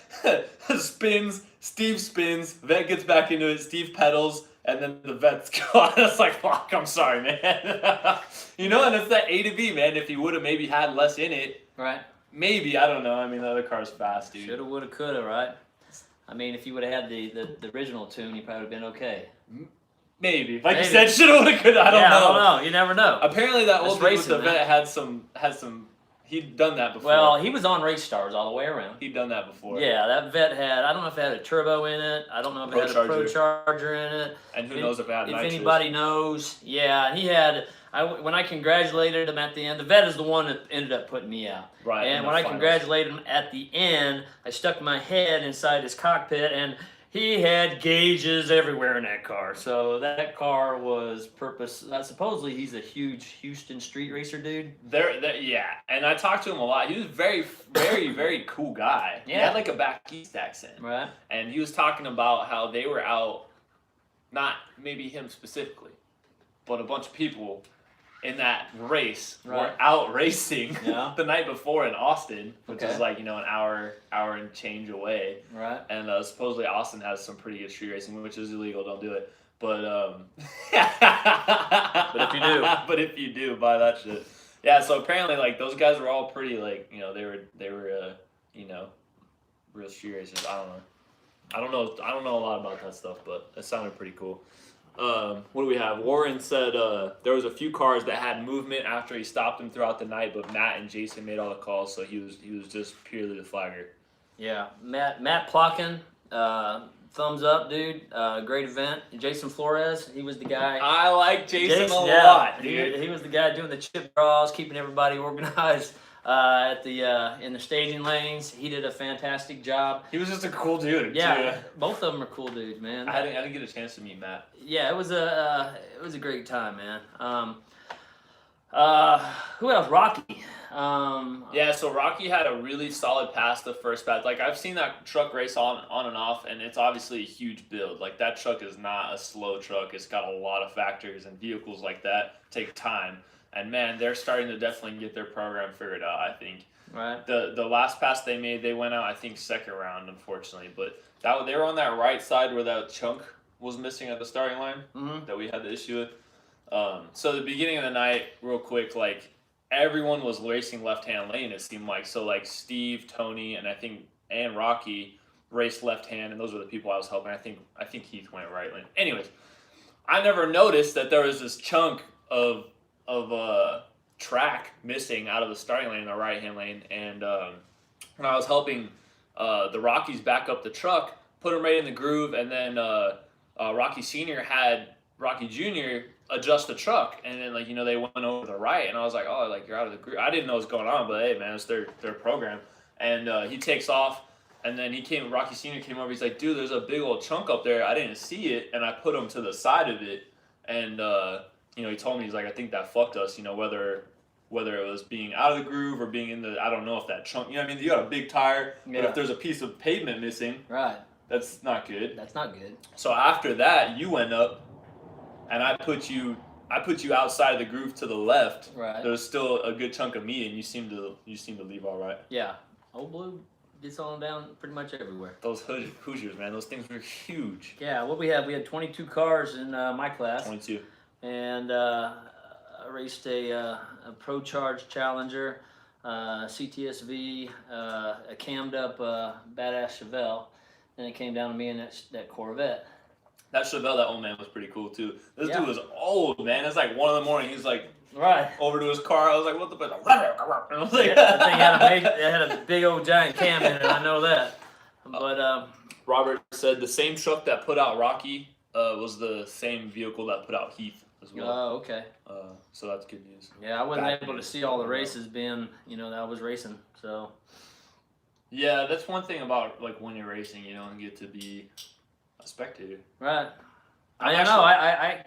spins, Steve spins, vet gets back into it, Steve pedals, and then the vet's gone. It's like, fuck, I'm sorry, man. And it's that A to B, man. If he would have maybe had less in it,
right?
Maybe, I don't know. I mean, the other car's fast, dude.
Shoulda, woulda, coulda, right? I mean, if you would have had the original tune, you probably would have been okay.
Maybe. Like you said, shoulda, woulda, coulda. I don't know.
I don't know. You never know.
Apparently that old dude with the
man.
vet had some, he'd done that before.
Well, he was on Race Stars all the way around.
He'd done that before.
Yeah, that vet had, I don't know if it had a turbo in it. I don't know if it had a Pro Charger in it.
And who knows if it had nitrous.
If anybody knows. Yeah, he had, when I congratulated him at the end, the vet is the one that ended up putting me out.
Right.
And when I congratulated him at the end, I stuck my head inside his cockpit and he had gauges everywhere in that car. So that car was supposedly he's a huge Houston street racer dude.
Yeah. And I talked to him a lot. He was very, very, very cool guy.
Yeah.
He had like a back east accent.
Right.
And he was talking about how they were out, not maybe him specifically, but a bunch of people in that race were out racing the night before in Austin, which is like, an hour and change away.
Right.
And supposedly Austin has some pretty good street racing, which is illegal. Don't do it. But
but if you do.
But if you do, buy that shit. Yeah, so apparently like those guys were all pretty like, they were real street racers. I don't know a lot about that stuff, but it sounded pretty cool. What do we have? Warren said there was a few cars that had movement after he stopped them throughout the night, but Matt and Jason made all the calls, so he was just purely the flagger.
Yeah, Matt Plotkin, thumbs up, dude. Great event. Jason Flores, he was the guy.
I like Jason a lot, dude.
He was the guy doing the chip draws, keeping everybody organized. In the staging lanes, he did a fantastic job.
He was just a cool dude.
Yeah,
too.
Both of them are cool dudes, man.
I didn't get a chance to meet Matt.
Yeah, it was a great time, man. Who else? Rocky.
Yeah, so Rocky had a really solid pass the first pass. Like I've seen that truck race on and off, and it's obviously a huge build. Like that truck is not a slow truck. It's got a lot of factors, and vehicles like that take time. And man, they're starting to definitely get their program figured out, I think.
Right.
The last pass they made, they went out, I think, second round, unfortunately. But they were on that right side where that chunk was missing at the starting line that we had the issue with. So the beginning of the night, real quick, like everyone was racing left-hand lane, it seemed like. So like Steve, Tony, and Rocky raced left-hand, and those were the people I was helping. I think Heath went right lane. Anyways, I never noticed that there was this chunk of track missing out of the starting lane in the right hand lane, and when I was helping the Rockies back up the truck, put him right in the groove, and then Rocky Senior had Rocky Junior adjust the truck, and then like they went over to the right, and I was like, oh, like you're out of the groove. I didn't know what's going on, but hey man, it's their program. And he takes off, and then Rocky Senior came over. He's like, dude, there's a big old chunk up there. I didn't see it, and I put him to the side of it, and he told me, he's like, I think that fucked us. Whether it was being out of the groove or being in the, I don't know if that chunk. You got a big tire, but if there's a piece of pavement missing,
right,
that's not good.
That's not good.
So after that, you went up, and I put you outside of the groove to the left.
Right.
There was still a good chunk of meat, and you seemed to leave all right.
Yeah. Old Blue gets on down pretty much everywhere.
Those Hoosiers, man, those things were huge.
Yeah. What we had 22 cars in my class.
22.
And I raced a Pro Charge Challenger, CTSV, a cammed up badass Chevelle, and it came down to me in that Corvette.
That Chevelle, that old man was pretty cool too. This dude was old, man. It's like 1 a.m. He's like over to his car. I was like, what the fuck? And I was like,
that thing had a big old giant cam in it. I know that. But
Robert said the same truck that put out Rocky was the same vehicle that put out Heath as well.
Oh, okay.
So that's good news.
Yeah, I wasn't able to see all the races being, that I was racing. So.
Yeah, that's one thing about like when you're racing, you don't get to be a spectator.
Right. I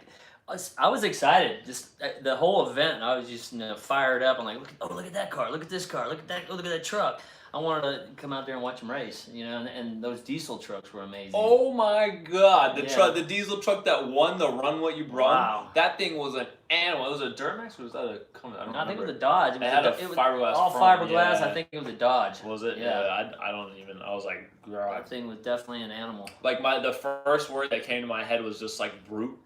was excited. Just the whole event, I was just fired up. I'm like, look at that car, look at this car, look at that truck. I wanted to come out there and watch them race, and those diesel trucks were amazing.
Oh my God, the diesel truck that won the Run What You Brung. Wow. That thing was an animal. It was a Duramax, or was that a? I
think it was a Dodge.
It had a fiberglass.
All
front.
fiberglass.
Yeah.
I think it was a Dodge.
Was it? Yeah. I don't even. I was like, God.
That thing was definitely an animal.
Like the first word that came to my head was just like brute,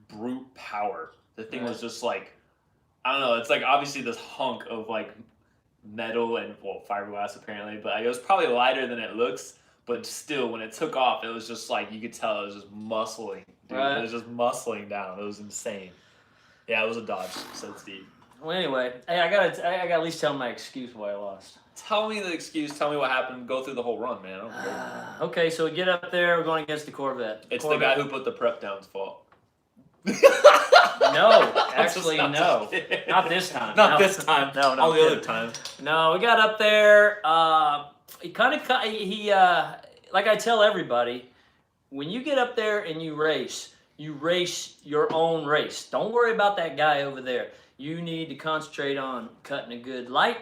brute power. The thing was just like, I don't know. It's like obviously this hunk of like metal and fiberglass apparently, but it was probably lighter than it looks. But still, when it took off, it was just like you could tell it was just muscling. Dude. Right. It was just muscling down. It was insane. Yeah, it was a Dodge, said Steve.
Well, anyway, hey, I gotta at least tell my excuse why I lost.
Tell me the excuse. Tell me what happened. Go through the whole run, man.
Okay, so we get up there. We're going against the Corvette.
It's the guy who put the prep down's fault.
No, actually, no. Not this time.
Not this time.
No,
all the other times.
No, we got up there. Like I tell everybody, when you get up there and you race your own race. Don't worry about that guy over there. You need to concentrate on cutting a good light,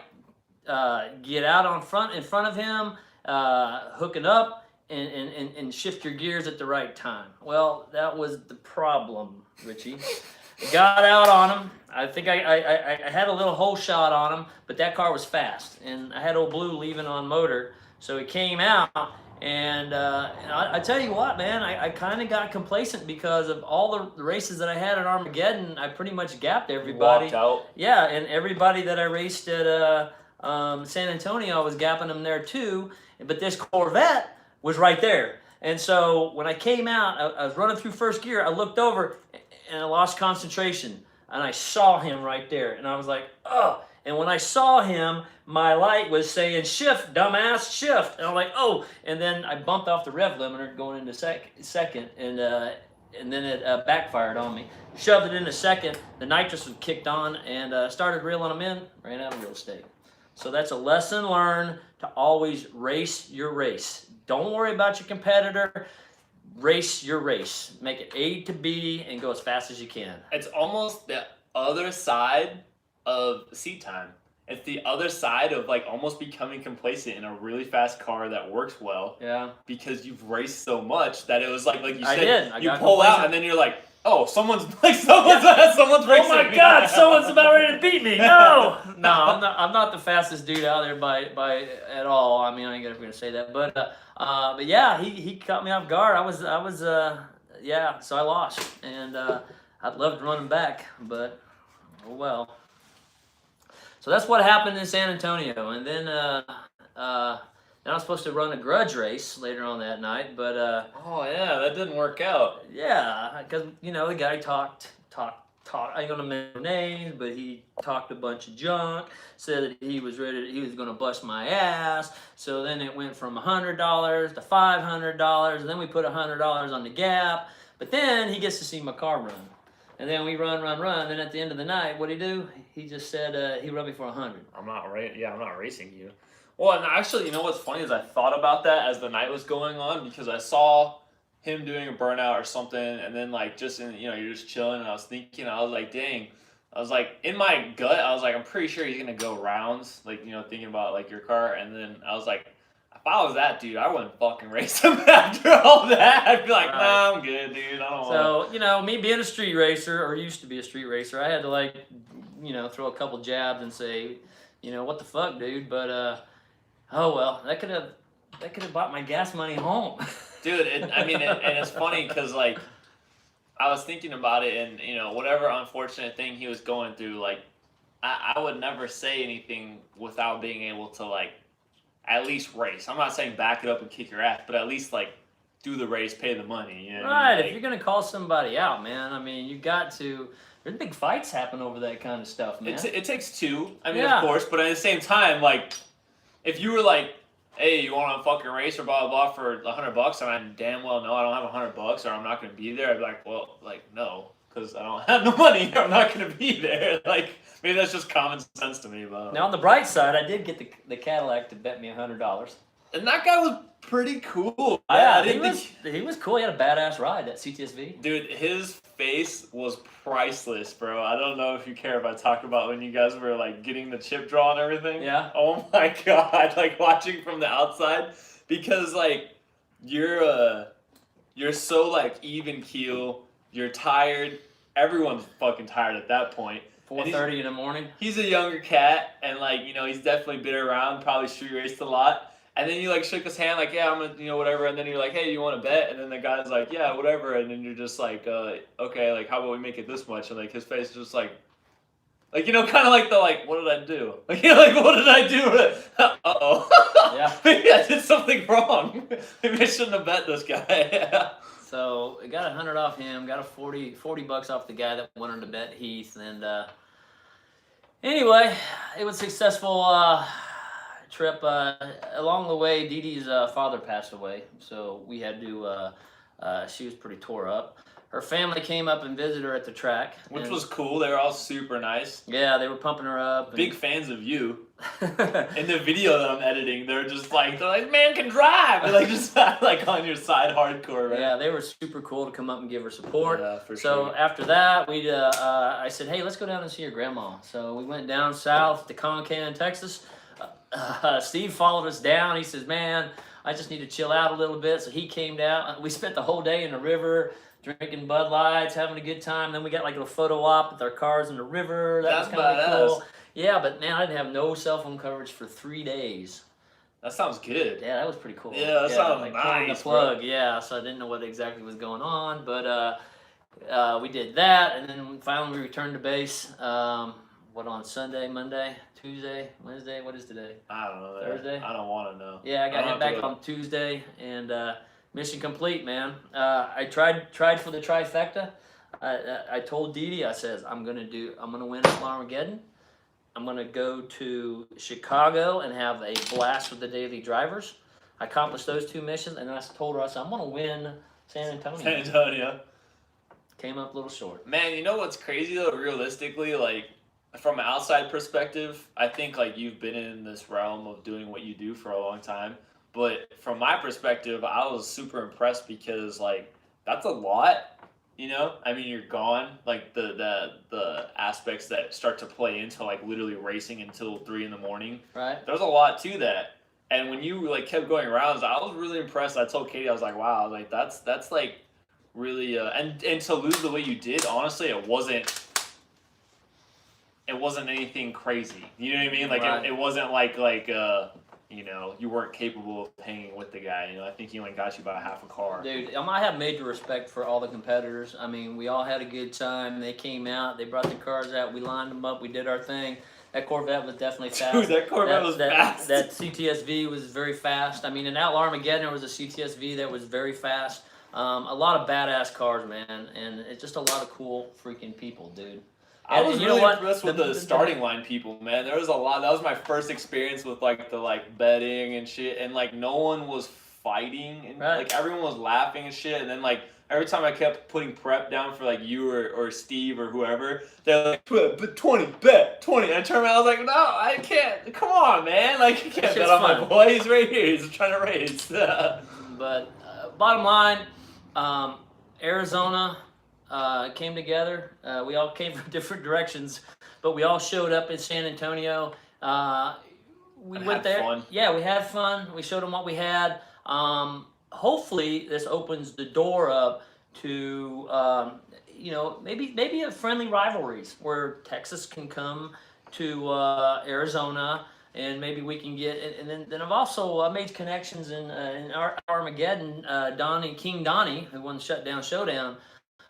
get out in front of him, hooking up, and shift your gears at the right time. Well, that was the problem, Richie. Got out on him. I think I had a little hole shot on him, but that car was fast, and I had Old Blue leaving on motor, so he came out, and I tell you what, man, I kind of got complacent because of all the races that I had at Armageddon. I pretty much gapped everybody.
Walked out.
Yeah, and everybody that I raced at San Antonio, I was gapping them there too, but this Corvette was right there. And so when I came out, I was running through first gear, I looked over, and I lost concentration, and I saw him right there, and I was like, oh. And when I saw him, my light was saying, shift, dumbass, shift. And I'm like, oh. And then I bumped off the rev limiter going into second, and then it backfired on me. Shoved it into second, the nitrous was kicked on, and started reeling them in, ran out of real estate. So that's a lesson learned, to always race your race. Don't worry about your competitor. Race your race. Make it A to B and go as fast as you can.
It's almost the other side of seat time. It's the other side of like almost becoming complacent in a really fast car that works well.
Yeah. Because
you've raced so much that it was like you said, you pull
complacent.
out and then you're like, oh, someone's racing. Oh
my God, someone's about ready to beat me. No, I'm not the fastest dude out there by at all. I mean, I ain't gonna say that, but yeah, he caught me off guard. I was so I lost, and I'd love to run him back, but oh well. So that's what happened in San Antonio, and then I was supposed to run a grudge race later on that night, but
oh yeah, that didn't work out.
Yeah, because the guy talked I ain't gonna mention names, but he talked a bunch of junk, said that he was gonna bust my ass. So then it went from $100 to $500, and then we put $100 on the gap. But then he gets to see my car run. And then we run. Then at the end of the night, what'd he do? He just said he run me for 100.
I'm not racing you. Well, and actually, you know what's funny is I thought about that as the night was going on because I saw him doing a burnout or something, and then like just in, you know, you're just chilling, and I was thinking, I was like, dang, I was like, in my gut, I was like, I'm pretty sure he's gonna go rounds, like, you know, thinking about like your car, and then I was like, if I was that dude, I wouldn't fucking race him after all that. I'd be like, nah, I'm good, dude. I don't want.
So, you know, me being a street racer, or used to be a street racer, I had to like, you know, throw a couple jabs and say, you know, what the fuck, dude? But oh well, that could have bought my gas money home.
Dude, and it's funny because like I was thinking about it, and you know, whatever unfortunate thing he was going through, like I would never say anything without being able to like at least race. I'm not saying back it up and kick your ass, but at least like do the race, pay the money. You know what I mean?
If you're gonna call somebody out, man, I mean, you got to. There's big fights happen over that kind of stuff, man.
It takes two. I mean, of course, but at the same time, like if you were like, hey, you want to fucking race or blah blah blah for $100, and I damn well know I don't have $100 or I'm not gonna be there, I'd be like, well, like no, because I don't have no money, or I'm not gonna be there. Like maybe that's just common sense to me, but
now on the bright side, I did get the Cadillac to bet me $100.
And that guy was pretty cool.
Yeah, he was cool. He had a badass ride, that CTSV.
Dude, his face was priceless, bro. I don't know if you care if I talk about when you guys were like getting the chip draw and everything.
Yeah.
Oh my god, like watching from the outside, because like you're so like even keel. You're tired. Everyone's fucking tired at that point.
4:30 in the morning.
He's a younger cat, and like you know he's definitely been around, probably street raced a lot. And then you like shook his hand like, yeah, I'm gonna, you know, whatever. And then you're like, hey, you want to bet? And then the guy's like, yeah, whatever. And then you're just like, okay, like how about we make it this much? And like his face is just like you know, kind of like the like, what did I do? Like, you know, like what did I do? Uh-oh.
Yeah.
Maybe I did something wrong. Maybe I shouldn't have bet this guy.
So I got 100 off him. Got a $40 off the guy that wanted to bet Heath. And anyway, it was successful. Trip. Along the way, Dee Dee's father passed away, so we had to. She was pretty tore up. Her family came up and visited her at the track,
which was cool. They were all super nice.
Yeah, they were pumping her up.
Big fans of you. In the video that I'm editing, they're like, man can drive. They're like just like on your side, hardcore. Right?
Yeah, they were super cool to come up and give her support.
Yeah, for
so
sure.
After that, I said, hey, let's go down and see your grandma. So we went down south to Concan, Texas. Steve followed us down. He says, man, I just need to chill out a little bit. So he came down. We spent the whole day in the river, drinking Bud Lights, having a good time. Then we got like a photo op with our cars in the river. That was kind of cool. Yeah, but man, I didn't have no cell phone coverage for 3 days.
That sounds good.
Yeah, that was pretty cool.
Yeah, that sounds like nice,
the plug. Bro. Yeah, so I didn't know what exactly was going on, but we did that, and then finally we returned to base. On Sunday, Monday, Tuesday, Wednesday? What is today?
I don't know.
Thursday?
I don't want to know.
Yeah, I got him back on Tuesday, and mission complete, man. I tried for the trifecta. I told Dee Dee, I says, I'm gonna win Outlaw Armageddon. I'm gonna go to Chicago and have a blast with the daily drivers. I accomplished those 2 missions, and then I told her, I said, I'm gonna win San Antonio.
San Antonio.
Came up a little short.
Man, you know what's crazy though? Realistically, like. From an outside perspective, I think like you've been in this realm of doing what you do for a long time. But from my perspective, I was super impressed because like that's a lot, you know? I mean, you're gone, like the aspects that start to play into like literally racing until 3 a.m.
Right.
There's a lot to that. And when you like kept going rounds, I was really impressed. I told Katie, I was like, wow, like that's like really and to lose the way you did, honestly, it wasn't anything crazy. You know what I mean? Like
right.
it wasn't like you know, you weren't capable of hanging with the guy. You know, I think he only got you by half a car.
Dude, I have major respect for all the competitors. I mean, we all had a good time. They came out, they brought the cars out, we lined them up, we did our thing. That Corvette was definitely fast.
Dude, that Corvette was fast.
That CTSV was very fast. I mean, in Outlaw Armageddon, there was a CTSV that was very fast. A lot of badass cars, man, and it's just a lot of cool freaking people, dude.
I was
And you
really
know what?
impressed with the starting line people, man. There was a lot. That was my first experience with like the like betting and shit, and like no one was fighting, and
Right.
like everyone was laughing and shit. And then like every time I kept putting prep down for like you or Steve or whoever, they're like, bet 20, bet 20. And I turned around, I was like, no, I can't. Come on, man. Like you can't bet on my boy. He's right here. He's trying to race.
But bottom line, Arizona came together. We all came from different directions, but we all showed up in San Antonio. We went there.
Fun.
Yeah, we had fun. We showed them what we had. Hopefully, this opens the door up to maybe a friendly rivalries where Texas can come to Arizona. And maybe we can get, and then I've also made connections in Armageddon. King Donnie, who won the Shutdown Showdown,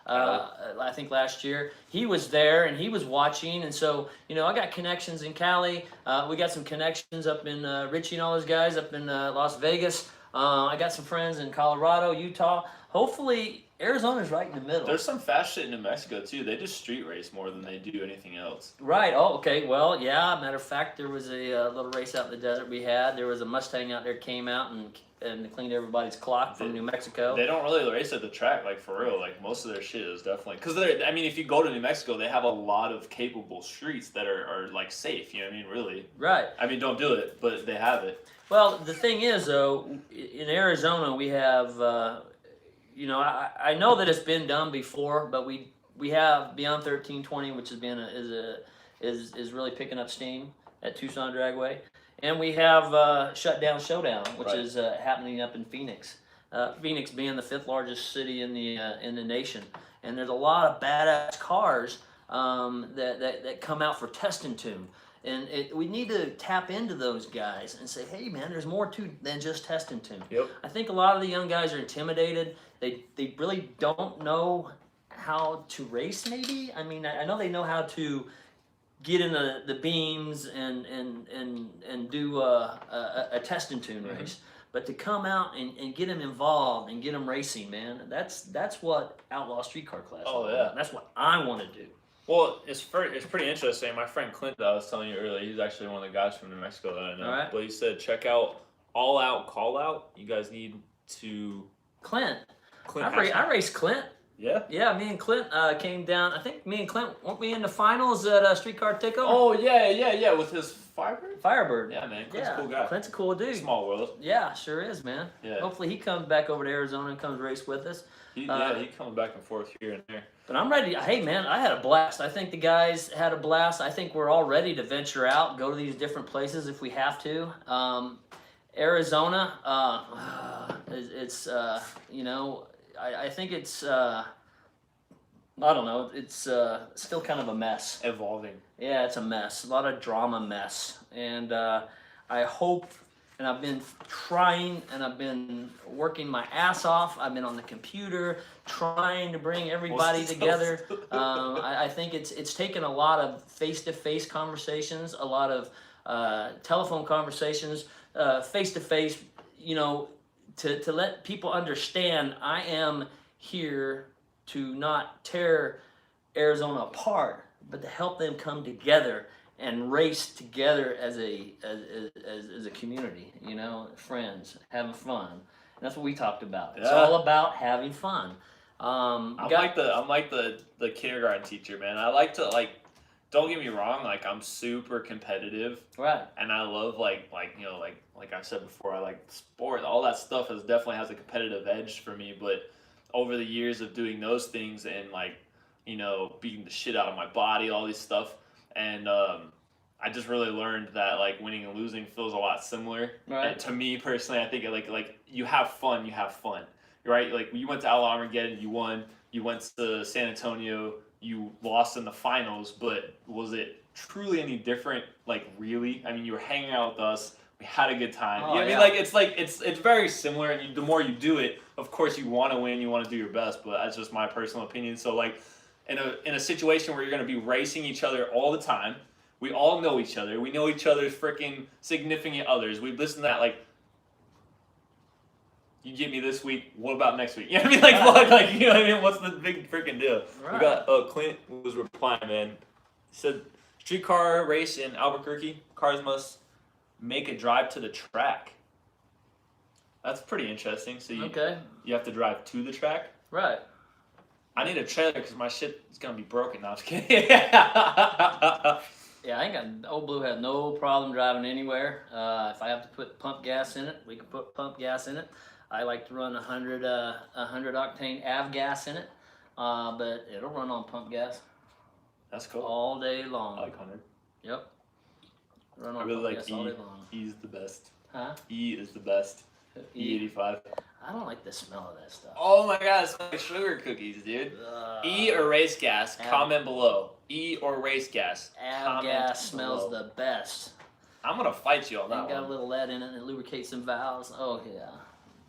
I think last year, he was there and he was watching. And so, I got connections in Cali. We got some connections up in Richie and all those guys up in Las Vegas. I got some friends in Colorado, Utah. Hopefully, Arizona's right in the middle.
There's some fast shit in New Mexico too. They just street race more than they do anything else.
Right. Oh, okay. Well, yeah. Matter of fact, there was a little race out in the desert we had. There was a Mustang out there came out and cleaned everybody's clock from New Mexico.
They don't really race at the track, like for real. Like most of their shit is definitely because if you go to New Mexico, they have a lot of capable streets that are like safe. You know what I mean? Really.
Right.
I mean, don't do it, but they have it.
Well, the thing is, though, in Arizona we have. I know that it's been done before, but we have Beyond 1320, which has been is really picking up steam at Tucson Dragway, and we have Shutdown Showdown, which is happening up in Phoenix. Phoenix being the 5th largest city in the nation, and there's a lot of badass cars that come out for test and tune. And we need to tap into those guys and say, hey, man, there's more to than just test and tune.
Yep.
I think a lot of the young guys are intimidated. They really don't know how to race, maybe. I mean, I know they know how to get in the beams and do a test and tune race. But to come out and get them involved and get them racing, man, that's what Outlaw Streetcar Class is.
Oh, yeah.
That's what I want to do.
Well, it's pretty interesting. My friend Clint, that I was telling you earlier, he's actually one of the guys from New Mexico that I know.
All right.
But he said, check out All Out Call Out. You guys need to...
Clint. I raced Clint.
Yeah?
Yeah, me and Clint came down. I think me and Clint, weren't we in the finals at Streetcar Takeover?
Oh, yeah, with his Firebird?
Firebird.
Yeah, man. Clint's a cool guy.
Clint's a cool dude.
Small world.
Yeah, sure is, man.
Yeah.
Hopefully he comes back over to Arizona and comes race with us.
He comes back and forth here and there.
But I'm ready. Hey, man, I had a blast. I think the guys had a blast. I think we're all ready to venture out, go to these different places if we have to. Arizona, it's I think it's, I don't know, it's still kind of a mess.
Evolving.
Yeah, it's a mess. A lot of drama mess. And I hope, and I've been trying, and I've been working my ass off. I've been on the computer trying to bring everybody together. I think it's taken a lot of face-to-face conversations, a lot of telephone conversations, face-to-face, to let people understand I am here to not tear Arizona apart, but to help them come together and race together as a community, friends, having fun. And that's what we talked about. It's all about having fun.
I'm like the kindergarten teacher, man. I like to don't get me wrong, I'm super competitive.
Right.
And I love like I said before, I like sport. All that stuff definitely has a competitive edge for me, but over the years of doing those things and beating the shit out of my body, all this stuff, and I just really learned that winning and losing feels a lot similar.
Right.
And to me personally, I think like you have fun, right? Like you went to Outlaw Armageddon, you won. You went to San Antonio, you lost in the finals, but was it truly any different? Really? I mean, you were hanging out with us. We had a good time.
Oh,
I mean, it's very similar, and the more you do it, of course, you want to win, you want to do your best. But that's just my personal opinion. So, in a situation where you're going to be racing each other all the time, we all know each other. We know each other's freaking significant others. We've listened to that You get me this week. What about next week? You know what I mean? Like, fuck, like, you know what I mean? What's the big freaking deal?
Right.
We got Clint was replying, man. He said, streetcar race in Albuquerque. Cars must make a drive to the track. That's pretty interesting. So you have to drive to the track.
Right.
I need a trailer because my shit is gonna be broken. Now, I'm just kidding.
Yeah, I ain't got. Old Blue had no problem driving anywhere. If I have to put pump gas in it, we can put pump gas in it. I like to run 100 octane avgas in it, but it'll run on pump gas.
That's cool.
All day long.
I like 100.
Yep. Run on
I really
pump
like
gas all day long.
E's the best.
Huh?
E is the best. E85.
I don't like the smell of that stuff.
Oh my god, it smells like sugar cookies, dude. E or race gas? Comment below. E or race gas?
Avgas smells the best.
I'm gonna fight you on that
Got a
one.
little lead in it and it lubricates some valves. Oh yeah.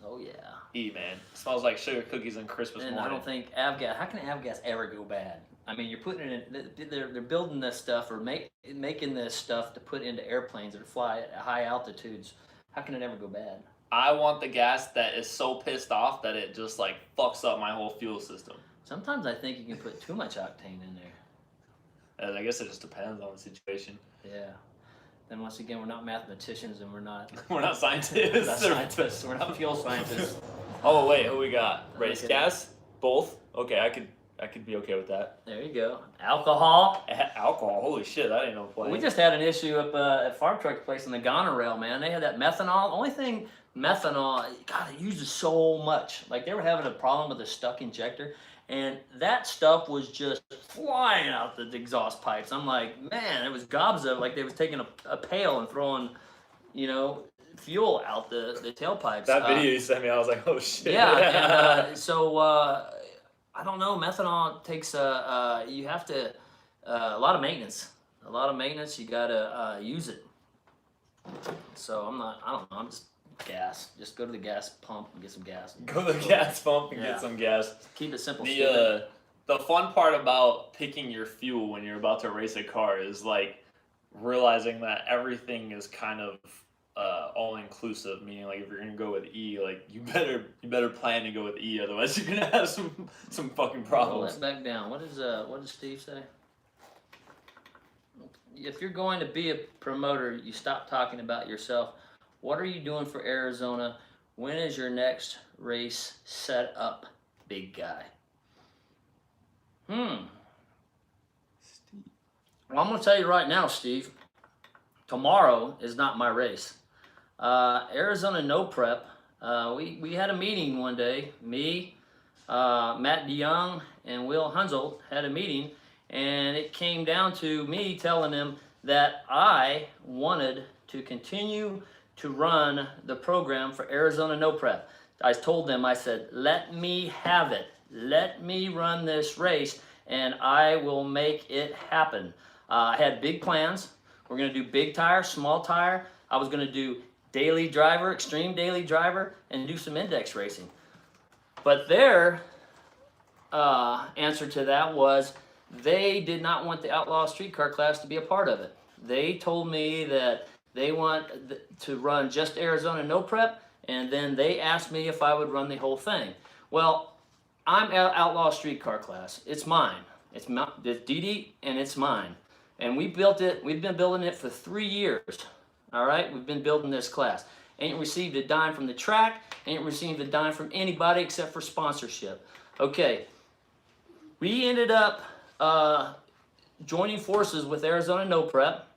Oh yeah.
E, man. It smells like sugar cookies on Christmas
And
morning.
I don't think avgas. How can avgas ever go bad? I mean, you're putting it in. They're building this stuff or making this stuff to put into airplanes that fly at high altitudes. How can it ever go bad?
I want the gas that is so pissed off that it just like fucks up my whole fuel system.
Sometimes I think you can put too much octane in there.
I guess it just depends on the situation.
Yeah. Then once again, we're not mathematicians and we're not.
We're not scientists.
We're not scientists. We're not fuel scientists.
Oh wait, who we got? Race
Okay.
gas? Both? Okay, I could be okay with that.
There you go. Alcohol.
Alcohol? Holy shit, that ain't no play.
We just had an issue up at Farm Truck Place on the Goneril, man. They had that methanol. The only thing, methanol, God, it uses so much. Like, they were having a problem with a stuck injector, and that stuff was just flying out the exhaust pipes. I'm like, man, it was gobs of, like they was taking a pail and throwing, you know, fuel out the tailpipes.
That video you sent me, I was like, oh shit.
Yeah, and so I don't know. Methanol takes you have to a lot of maintenance. A lot of maintenance. You gotta use it. So I don't know. I'm just gas. Just go to the gas pump and get some gas.
Go to the gas pump and get some gas.
Keep it simple.
The fun part about picking your fuel when you're about to race a car is like realizing that everything is kind of all inclusive, meaning like if you're gonna go with E, like you better plan to go with E, otherwise you're gonna have some fucking problems.
Roll that back down. What does Steve say? If you're going to be a promoter, you stop talking about yourself. What are you doing for Arizona? When is your next race set up, big guy? Steve. Well, I'm gonna tell you right now, Steve. Tomorrow is not my race. Arizona No Prep. We had a meeting one day. Me, Matt DeYoung, and Will Hunzel had a meeting, and it came down to me telling them that I wanted to continue to run the program for Arizona No Prep. I told them, I said, let me have it. Let me run this race, and I will make it happen. I had big plans. We're going to do big tire, small tire. I was going to do daily driver, extreme daily driver, and do some index racing. But their answer to that was they did not want the Outlaw Streetcar class to be a part of it. They told me that they want to run just Arizona No Prep, and then they asked me if I would run the whole thing. Well, I'm Outlaw Streetcar class. It's mine. It's Dee and it's mine. And we built it. We've been building it for 3 years. All right, we've been building this class. Ain't received a dime from the track. Ain't received a dime from anybody except for sponsorship. Okay, we ended up joining forces with Arizona No Prep,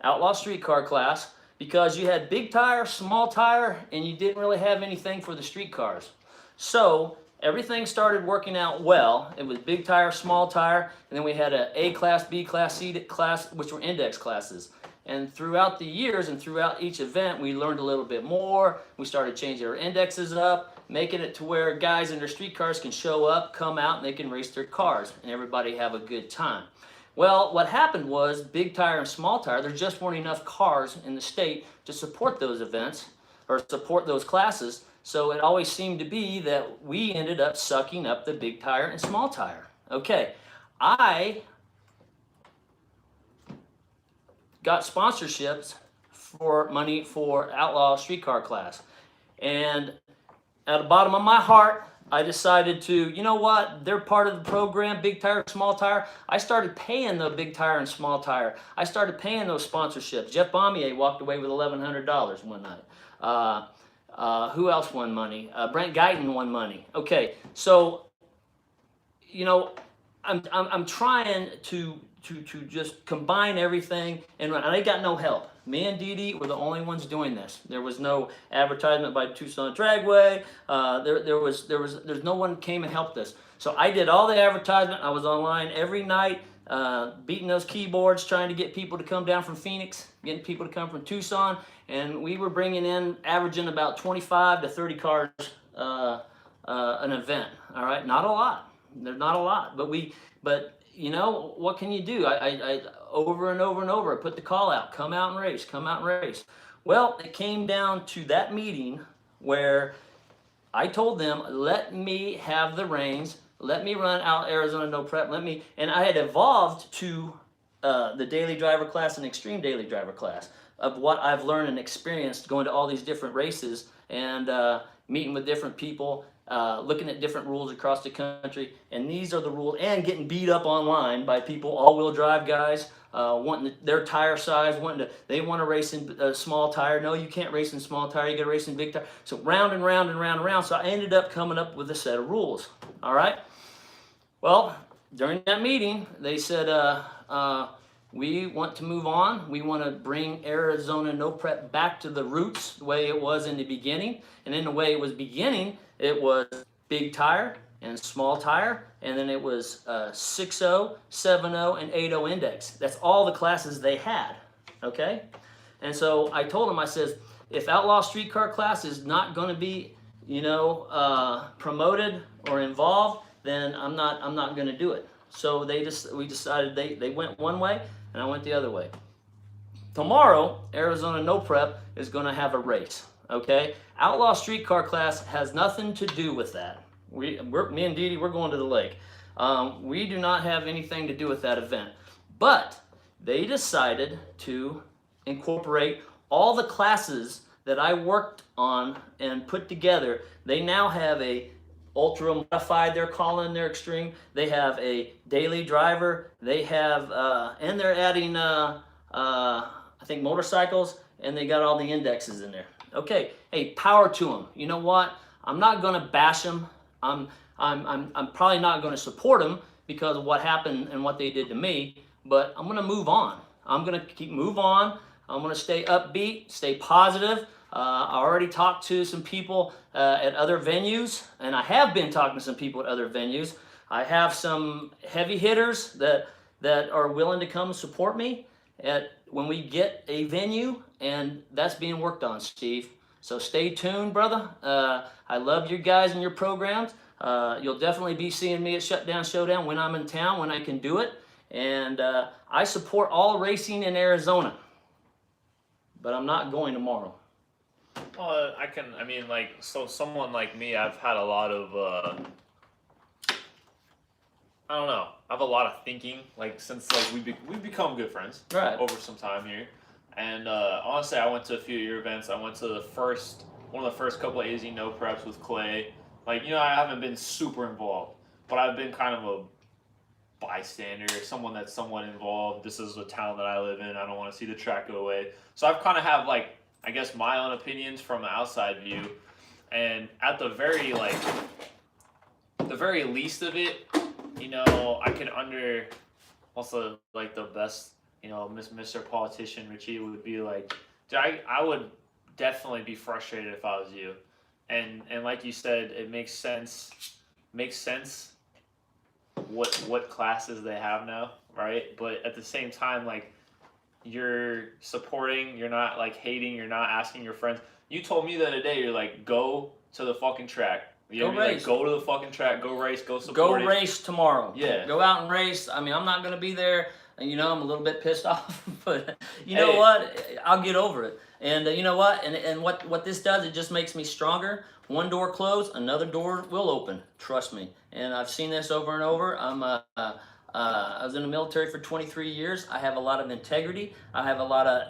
Outlaw Streetcar class, because you had big tire, small tire, and you didn't really have anything for the street cars. So everything started working out well. It was big tire, small tire, and then we had a A class, B class, C class, which were index classes. And throughout the years and throughout each event, we learned a little bit more. We started changing our indexes up, making it to where guys in their street cars can show up, come out, and they can race their cars, and everybody have a good time. Well, what happened was big tire and small tire, there just weren't enough cars in the state to support those events or support those classes. So it always seemed to be that we ended up sucking up the big tire and small tire. Okay, I got sponsorships for money for Outlaw Streetcar class. And at the bottom of my heart, I decided to, you know what, they're part of the program, big tire, small tire. I started paying the big tire and small tire. I started paying those sponsorships. Jeff Bombier walked away with $1,100 one night. Who else won money? Brent Guyton won money. Okay, so, you know, I'm trying to just combine everything, and I got no help. Me and Dee Dee were the only ones doing this. There was no advertisement by Tucson Dragway. There's no one came and helped us. So I did all the advertisement. I was online every night, beating those keyboards, trying to get people to come down from Phoenix, getting people to come from Tucson, and we were bringing in, averaging about 25 to 30 cars an event. All right, not a lot. There's not a lot, but you know, what can you do? I over and over and over, I put the call out, come out and race, come out and race. Well, it came down to that meeting where I told them, let me have the reins, let me run out Arizona No Prep, and I had evolved to the daily driver class and extreme daily driver class of what I've learned and experienced going to all these different races and meeting with different people, looking at different rules across the country, and these are the rules, and getting beat up online by people, all-wheel drive guys, wanting their tire size, they want to race in a small tire. No, you can't race in small tire, you got to race in big tire. So round and round and round and round. So I ended up coming up with a set of rules. All right. Well, during that meeting, they said, we want to move on. We want to bring Arizona No Prep back to the roots, the way it was in the beginning. And in the way it was beginning, it was big tire and small tire, and then it was 6.0, 7.0, and 8.0 index. That's all the classes they had, okay? And so I told them, I says, if Outlaw Streetcar class is not going to be, you know, promoted or involved, then I'm not going to do it. So we decided they went one way, and I went the other way. Tomorrow, Arizona No Prep is going to have a race, okay? Outlaw Streetcar class has nothing to do with that. Me and Dee Dee, we're going to the lake. We do not have anything to do with that event. But they decided to incorporate all the classes that I worked on and put together. They now have a ultra modified, they're calling their extreme. They have a daily driver. They have, and they're adding, I think, motorcycles, and they got all the indexes in there. Okay, hey, power to them. You know what? I'm not going to bash them. I'm probably not going to support them because of what happened and what they did to me, but I'm going to move on. I'm going to move on. I'm going to stay upbeat, stay positive. I already talked to some people at other venues, and I have been talking to some people at other venues. I have some heavy hitters that are willing to come support me when we get a venue, and that's being worked on, Steve. So stay tuned, brother. I love you guys and your programs. You'll definitely be seeing me at Shutdown Showdown when I'm in town, when I can do it. And I support all racing in Arizona, but I'm not going tomorrow.
Well, so someone like me, I've had a lot of, I don't know, I have a lot of thinking, since we've become good friends over some time here. And honestly, I went to a few of your events. I went to one of the first couple of AZ No Preps with Clay. I haven't been super involved, but I've been kind of a bystander, someone that's somewhat involved. This is a town that I live in. I don't want to see the track go away. So I've kind of have I guess my own opinions from the outside view. And at the very least of it, I can also the best, Mr. Politician Richie would be I would definitely be frustrated if I was you. And like you said, it makes sense what classes they have now, right? But at the same time, you're supporting, you're not hating, you're not asking your friends. You told me the other day, you're go to the fucking track.
Go race.
Go to the fucking track, go race, go support it.
Go race tomorrow.
Yeah.
Go out and race. I'm not going to be there. And I'm a little bit pissed off, but you know what? I'll get over it. And you know what? And what this does, it just makes me stronger. One door closed, another door will open. Trust me. And I've seen this over and over. I was in the military for 23 years. I have a lot of integrity. I have a lot of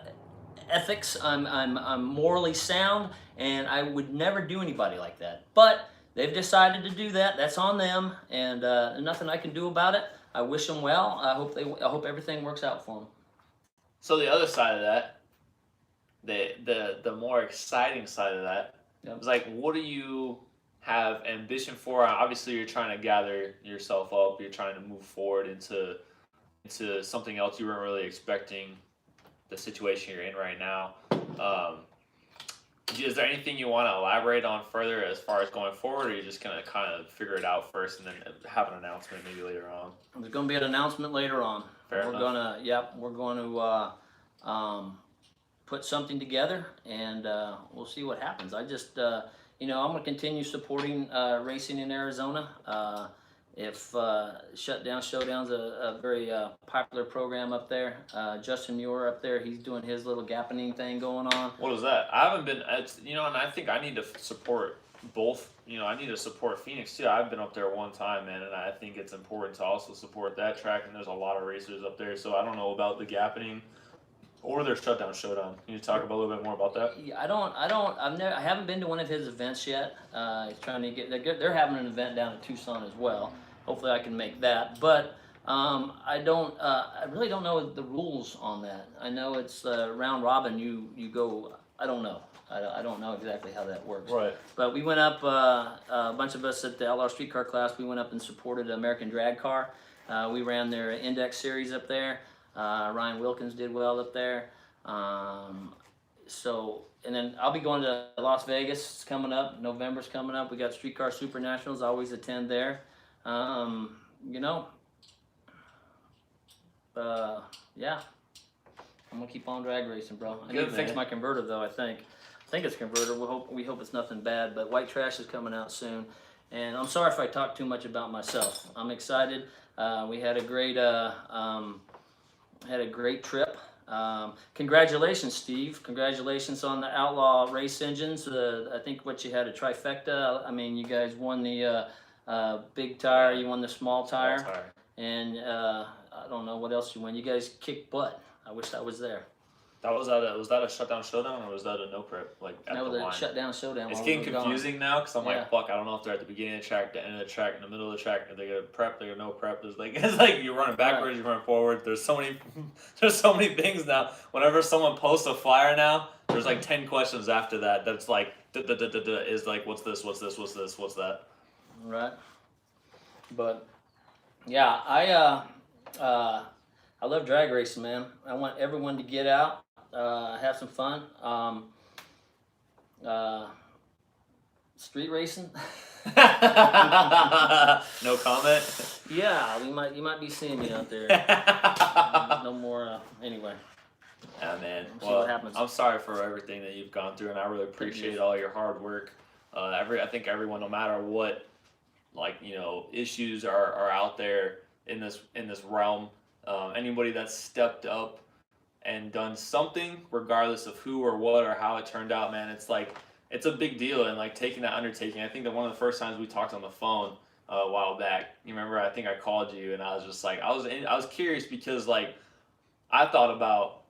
ethics. I'm morally sound, and I would never do anybody like that. But they've decided to do that. That's on them, and nothing I can do about it. I wish them well. I hope everything works out for them.
So the other side of that, the more exciting side of that, is like, what do you have ambition for? Obviously, you're trying to gather yourself up. You're trying to move forward into something else you weren't really expecting. The situation you're in right now. Is there anything you want to elaborate on further as far as going forward, or are you just gonna kind of figure it out first and then have an announcement maybe later on?
There's going to be an announcement later on.
Fair enough.
We're going to put something together, and we'll see what happens. I just, I'm going to continue supporting racing in Arizona. If Shutdown Showdown's a very popular program up there. Justin Muir up there, he's doing his little gappening thing going on.
What is that? I haven't been, and I think I need to support both. I need to support Phoenix too. I've been up there one time, man, and I think it's important to also support that track. And there's a lot of racers up there, so I don't know about the gappening or their Shutdown Showdown. Can you talk about a little bit more about that?
Yeah, I haven't been to one of his events yet. He's trying to they're having an event down in Tucson as well. Hopefully I can make that, but I really don't know the rules on that. I know it's round robin. You go. I don't know. I don't know exactly how that works.
Right.
But we went up, a bunch of us at the Outlaw Streetcar class, we went up and supported American Drag Car. We ran their index series up there. Ryan Wilkins did well up there. And then I'll be going to Las Vegas. It's coming up. November's coming up. We got Streetcar Super Nationals. I always attend there. Yeah. I'm gonna keep on drag racing, bro. I need to fix my converter though. I think it's converter. We hope it's nothing bad. But White Trash is coming out soon, and I'm sorry if I talk too much about myself. I'm excited. We had a great trip. Congratulations, Steve. Congratulations on the Outlaw race engines. I think you had a trifecta. I mean, you guys won the big tire. You won the small tire. And I don't know what else you won. You guys kicked butt. I wish I was there.
Was that a Shutdown Showdown, or was that a no prep?
That was a Shutdown Showdown.
It's getting confusing now because I'm like, fuck, I don't know if they're at the beginning of the track, the end of the track, in the middle of the track. Are they gonna prep? They're gonna no prep. It's like you're running backwards, you're running forward. There's so many things now. Whenever someone posts a flyer now, there's like 10 questions after that. That's like is like, what's this? What's this? What's this? What's that?
Right. But yeah, I love drag racing, man. I want everyone to get out, have some fun. Street racing.
No comment.
Yeah, you might be seeing me out there. No more. Anyway.
Yeah, man.
See what happens.
I'm sorry for everything that you've gone through, and I really appreciate all your hard work. I think everyone, no matter what, issues are out there in this realm. Anybody that's stepped up and done something, regardless of who or what or how it turned out, man, it's a big deal. And taking that undertaking, I think that one of the first times we talked on the phone a while back, you remember, I think I called you and I was just like, I was curious because I thought about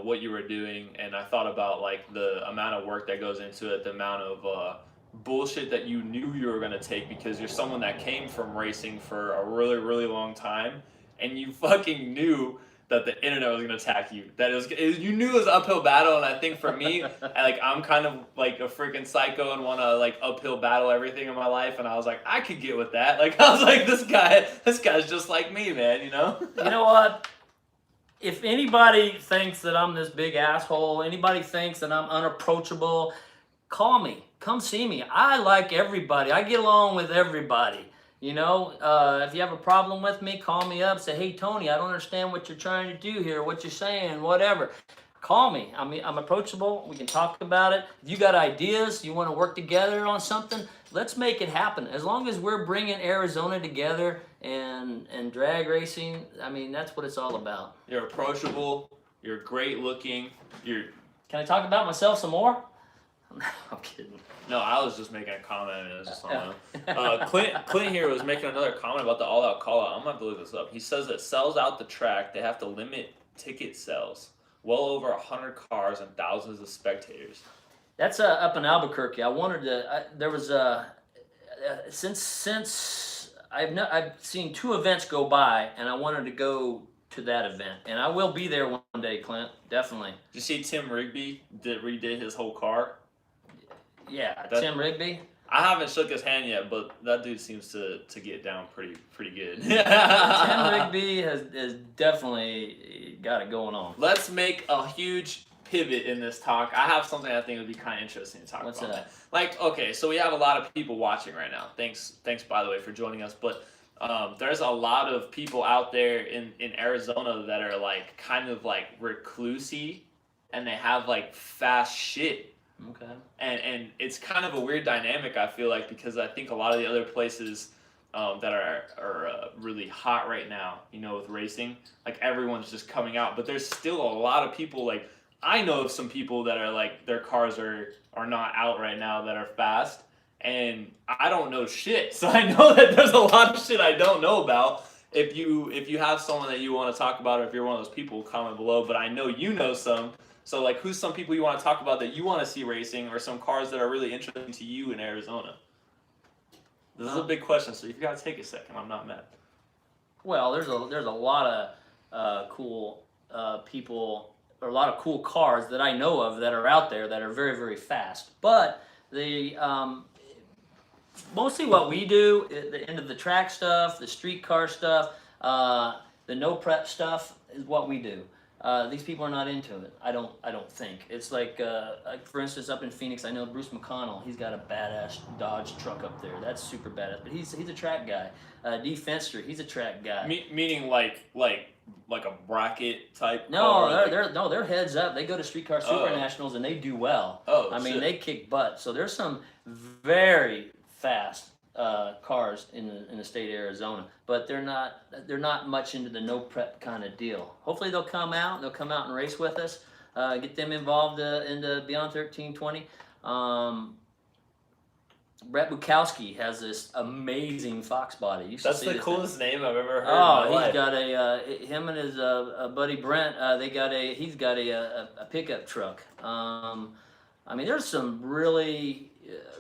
what you were doing, and I thought about the amount of work that goes into it, the amount of bullshit that you knew you were going to take, because you're someone that came from racing for a really, really long time, and you fucking knew that the internet was going to attack you. You knew it was an uphill battle, and I think for me, I'm kind of like a freaking psycho and want to uphill battle everything in my life, and I was like, I could get with that. I was like, this guy's just like me, man, You
know what? If anybody thinks that I'm this big asshole, anybody thinks that I'm unapproachable, call me. Come see me. I like everybody. I get along with everybody. If you have a problem with me, call me up. Say, hey, Tony, I don't understand what you're trying to do here, what you're saying, whatever. Call me. I'm approachable. We can talk about it. If you got ideas, you want to work together on something, let's make it happen. As long as we're bringing Arizona together and drag racing, that's what it's all about.
You're approachable. You're great looking. Can
I talk about myself some more? I'm kidding.
No, I was just making a comment. It was just on Clint here was making another comment about the all-out call-out. I'm going to have to look this up. He says that sells out the track, they have to limit ticket sales. well over 100 cars and thousands of spectators.
That's up in Albuquerque. I wanted to. There was since I've seen 2 events go by, and I wanted to go to that event, and I will be there one day, Clint. Definitely.
Did you see Tim Rigby redid his whole car?
Yeah, Tim Rigby.
I haven't shook his hand yet, but that dude seems to get down pretty good.
Tim Rigby has definitely got it going on.
Let's make a huge pivot in this talk. I have something I think would be kind of interesting to talk about.
What's that?
Like, okay, so we have a lot of people watching right now. Thanks by the way for joining us. But there's a lot of people out there in Arizona that are like kind of like reclusey, and they have like fast shit.
Okay.
And it's kind of a weird dynamic, I feel like, because I think a lot of the other places that are really hot right now, you know, with racing, like everyone's just coming out. But there's still a lot of people, like, I know of some people that are like, their cars are not out right now that are fast, and I don't know shit. So I know that there's a lot of shit I don't know about. If you have someone that you want to talk about, or if you're one of those people, comment below. But I know you know some. So, like, who's some people you want to talk about that you want to see racing, or some cars that are really interesting to you in Arizona? This is a big question, so you've got to take a second. I'm not mad.
Well, there's a lot of cool people, or a lot of cool cars that I know of that are out there that are very, very fast. But the mostly what we do, the end of the track stuff, the street car stuff, the no prep stuff is what we do. These people are not into it. I don't think. It's like for instance, up in Phoenix, I know Bruce McConnell. He's got a badass Dodge truck up there. That's super badass. But he's a track guy. D. Fenster, he's a track guy.
Meaning like a bracket type.
No,
car,
they're heads up. They go to Streetcar Super Nationals and they do well.
Oh,
I mean,
shit.
they kick butt. So there's some very fast cars in the state of Arizona, but they're not much into the no prep kind of deal. Hopefully they'll come out. They'll come out and race with us. Get them involved into Beyond 1320. Brett Bukowski has this amazing Fox body. You should
That's
see
the
this
coolest name I've ever heard.
Oh,
in my life.
he's got him and his buddy Brent. He's got a pickup truck. I mean, there's some really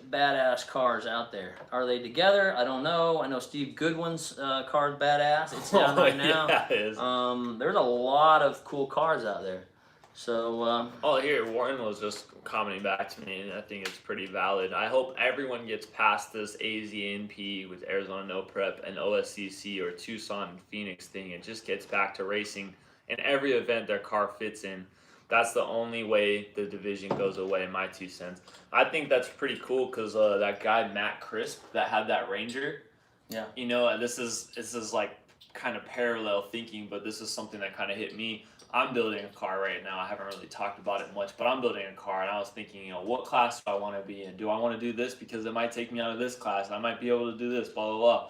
badass cars out there. Are they together? I don't know. I know Steve Goodwin's car's badass. It's down right now.
Yeah, it is.
There's a lot of cool cars out there. So.
Here, Warren was just commenting back to me, and I think it's pretty valid. I hope everyone gets past this AZNP with Arizona No Prep and OSCC or Tucson and Phoenix thing. It just gets back to racing in every event their car fits in. That's the only way the division goes away, in my 2 cents. I think that's pretty cool because that guy Matt Crisp that had that Ranger.
Yeah.
You know, this is like kind of parallel thinking, but this is something that kind of hit me. I'm building a car right now. I haven't really talked about it much, but I'm building a car, and I was thinking, you know, what class do I want to be in? Do I want to do this because it might take me out of this class? I might be able to do this, blah, blah, blah.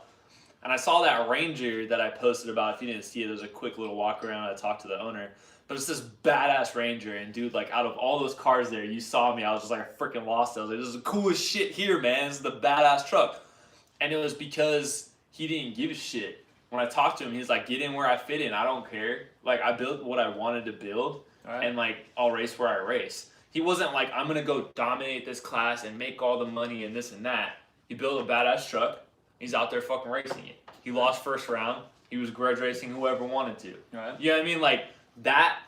And I saw that Ranger that I posted about. If you didn't see it, there's a quick little walk around. I talked to the owner. But it's this badass Ranger, and dude, like, out of all those cars there, you saw me, I was just like, I freaking lost it. I was like, this is the coolest shit here, man. This is the badass truck. And it was because he didn't give a shit. When I talked to him, he's like, get in where I fit in. I don't care. Like, I built what I wanted to build, and, like, I'll race where I race. He wasn't like, I'm going to go dominate this class and make all the money and this and that. He built a badass truck. He's out there fucking racing it. He lost first round. He was grudge racing whoever wanted to.
Right.
You know what I mean? Like, that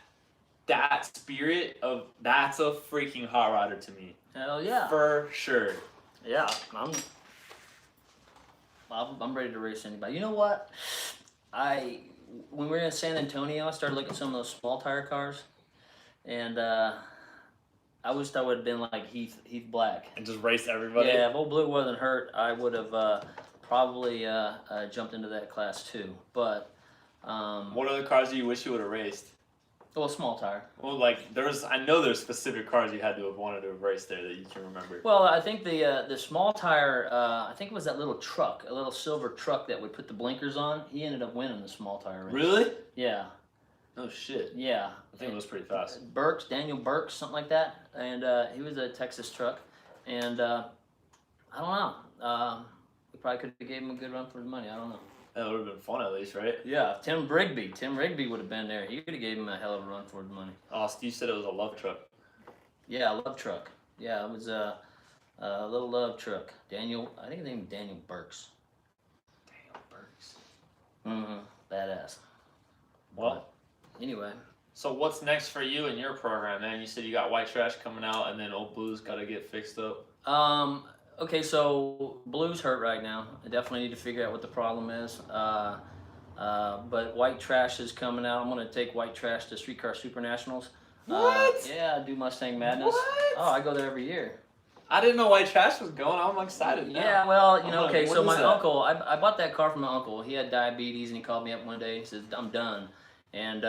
spirit of, that's a freaking hot rodder to me.
Hell yeah.
For sure.
Yeah, I'm ready to race anybody. You know what? When we were in San Antonio, I started looking at some of those small tire cars, and I wished I would have been like Heath Black.
And just race everybody?
Yeah, if Old Blue wasn't hurt, I would have probably jumped into that class too. But
what other cars do you wish you would have raced?
well, small tire.
Well, like, I know there's specific cars you had to have wanted to have raced there that you can remember.
Well, I think the small tire, I think it was that little truck, a little silver truck that would put the blinkers on. He ended up winning the small tire race.
Really?
Yeah.
Oh, shit.
Yeah.
I think it was pretty fast.
Daniel Burks, something like that. And he was a Texas truck. And I don't know. We probably could have gave him a good run for his money. I don't know.
That would have been fun at least, right?
Yeah, Tim Rigby would have been there. He would have gave him a hell of a run for his money.
Oh, Steve said it was a love truck.
Yeah, a love truck. Yeah, it was a little love truck. Daniel, I think his name is Daniel Burks.
Daniel Burks.
Mm-hmm. Badass.
Well,
but anyway.
So what's next for you in your program, man? You said you got white trash coming out, and then Old Blue's got to get fixed up.
Okay, so Blue's hurt right now. I definitely need to figure out what the problem is. But white trash is coming out. I'm gonna take white trash to Streetcar Super Nationals.
What?
Yeah, I do Mustang Madness.
What?
Oh, I go there every year.
I didn't know white trash was going. I'm excited now.
Yeah, well, you know, okay,
What
so
is
my
that?
uncle, I bought that car from my uncle. He had diabetes, and he called me up one day. He says, I'm done. And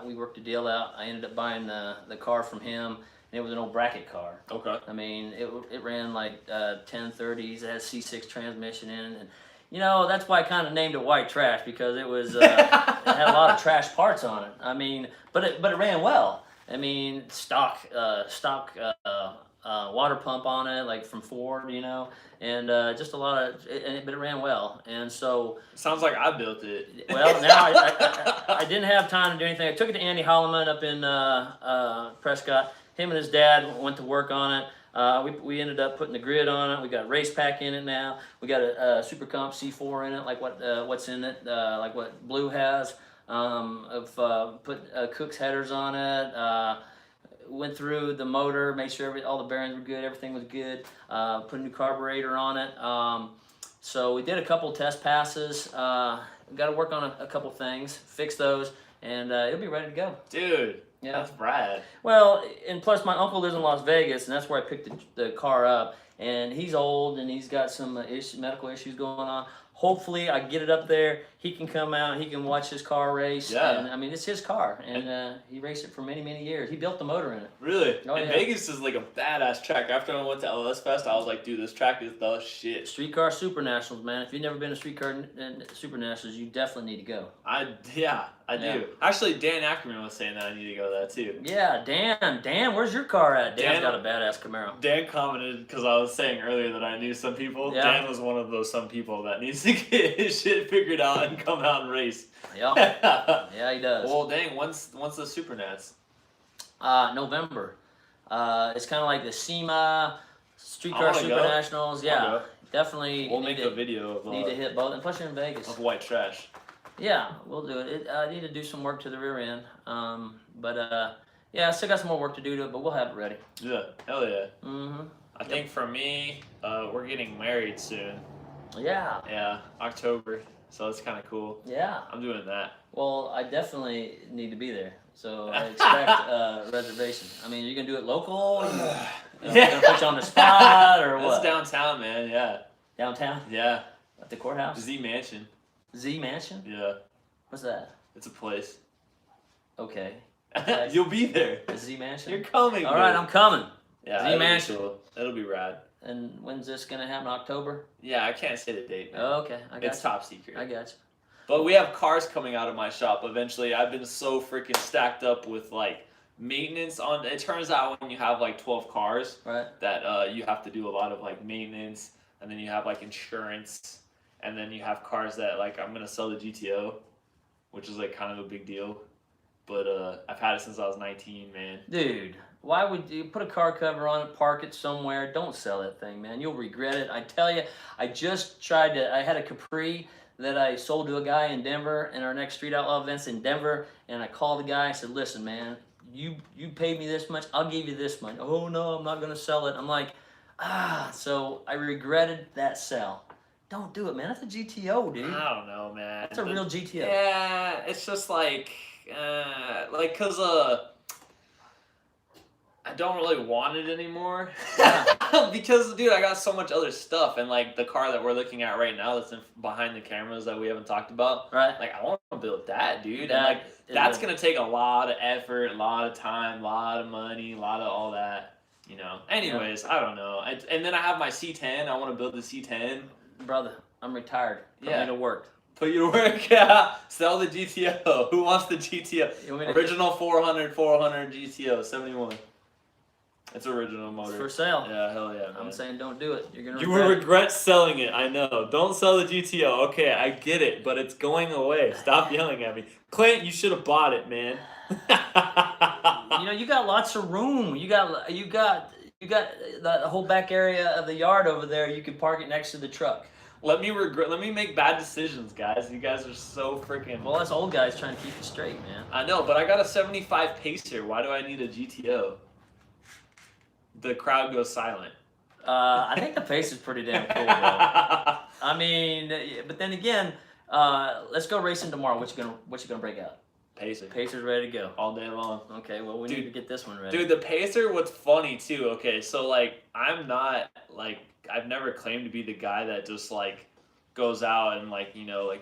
we worked a deal out. I ended up buying the car from him, and it was an old bracket car.
Okay.
I mean, it ran like 1030s. It had C6 transmission in it. And, you know, that's why I kind of named it white trash, because it was it had a lot of trash parts on it. I mean, but it ran well. I mean, stock water pump on it, like from Ford, you know, and just a lot of, but it ran well. And so,
Sounds like I built it.
well, now I didn't have time to do anything. I took it to Andy Holloman up in Prescott. Him and his dad went to work on it. We ended up putting the grid on it. We got a race pack in it now. We got a Super Comp C4 in it, like what's in it, like what Blue has. Put Cook's headers on it. Went through the motor, made sure all the bearings were good, everything was good. Put a new carburetor on it. So we did a couple test passes. We got to work on a couple things, fix those, and it'll be ready to go.
Dude,
Yeah.
that's rad.
Well, and plus my uncle lives in Las Vegas, and that's where I picked the car up. And he's old, and he's got some medical issues going on. Hopefully, I get it up there. He can come out. He can watch his car race.
Yeah.
And I mean, it's his car, and he raced it for many, many years. He built the motor in it.
Really?
Oh,
and
yeah.
Vegas is like a badass track. After I went to LS Fest, I was like, dude, this track is the shit.
Streetcar Super Nationals, man. If you've never been to Streetcar Super Nationals, you definitely need to go.
I do.
Yeah.
Actually, Dan Ackerman was saying that I need to go to that too.
Yeah, Dan, where's your car at? Dan's got a badass Camaro.
Dan commented, because I was saying earlier that I knew some people.
Yeah.
Dan was one of those some people that needs to get his shit figured out and come out and race.
Yeah, yeah, he does.
Well, dang, when's the Super Nats?
November. It's kind of like the SEMA, Streetcar
wanna
Super
go.
Nationals. Yeah,
I'll go.
definitely.
We'll make a video
Need to hit both, and plus you're in Vegas.
of white trash.
Yeah, we'll do it. I need to do some work to the rear end. Yeah, I still got some more work to do to it, but we'll have it ready.
Yeah, hell yeah.
Mm-hmm.
I think for me, we're getting married soon.
Yeah.
Yeah, October. So that's kind of cool.
Yeah.
I'm doing that.
Well, I definitely need to be there, so I expect reservation. I mean, are you gonna do it local? You gonna put you on the spot or what?
It's downtown, man. Yeah.
Downtown
Yeah.
at the courthouse.
Z Mansion.
Z Mansion.
Yeah.
What's that?
It's a place.
Okay.
You'll be there.
The Z Mansion.
You're coming.
All right, I'm coming.
Yeah,
Z
that'll be
Mansion.
cool. That'll be rad.
And when's this gonna happen? October?
Yeah, I can't say the date. Man.
Oh, okay, I got
It's
you.
top secret.
I got you.
But we have cars coming out of my shop eventually. I've been so freaking stacked up with like maintenance on. It turns out when you have like 12 cars,
Right.
that you have to do a lot of like maintenance, and then you have like insurance, and then you have cars that like I'm gonna sell the GTO, which is like kind of a big deal. But I've had it since I was 19, man.
Dude, why would you put a car cover on it, park it somewhere? Don't sell that thing, man. You'll regret it. I tell you, I just tried to. I had a Capri that I sold to a guy in Denver in our next Street Outlaw events in Denver, and I called the guy and said, "Listen, man, you paid me this much. I'll give you this much." "Oh no, I'm not gonna sell it." I'm like, so I regretted that sell. Don't do it, man. That's a GTO, dude.
I don't know, man.
That's a real GTO.
Yeah, it's just like cause I don't really want it anymore.
Yeah.
Because dude, I got so much other stuff, and like the car that we're looking at right now that's behind the cameras that we haven't talked about.
Right.
Like I want to build that, dude.
That
and like
is
that's
a-
gonna take a lot of effort, a lot of time, a lot of money, a lot of all that. You know. Anyways, I don't know. And then I have my C10. I want to build the C10.
Brother, I'm retired. Put me to work.
Put you to work, yeah. Sell the GTO. Who wants the GTO?
You want me to-
Original 400 GTO 71. It's original motor.
It's for sale.
Yeah, hell yeah, man.
I'm saying don't do it. You're gonna.
You will regret selling it. I know. Don't sell the GTO. Okay, I get it, but it's going away. Stop yelling at me, Clint. You should have bought it, man.
You know, you got lots of room. You got the whole back area of the yard over there. You could park it next to the truck.
Let me make bad decisions, guys. You guys are so freaking.
Well, us old guys trying to keep it straight, man.
I know, but I got a 75 Pacer. Why do I need a GTO? The crowd goes silent.
I think the pace is pretty damn cool, bro. I mean, but then again, let's go racing tomorrow. What you gonna break out?
Pacer.
Pacer's ready to go.
All day long.
Okay, well, we need to get this one ready.
Dude, the Pacer, what's funny too, okay, so like, I'm not, like, I've never claimed to be the guy that just like goes out and like, you know,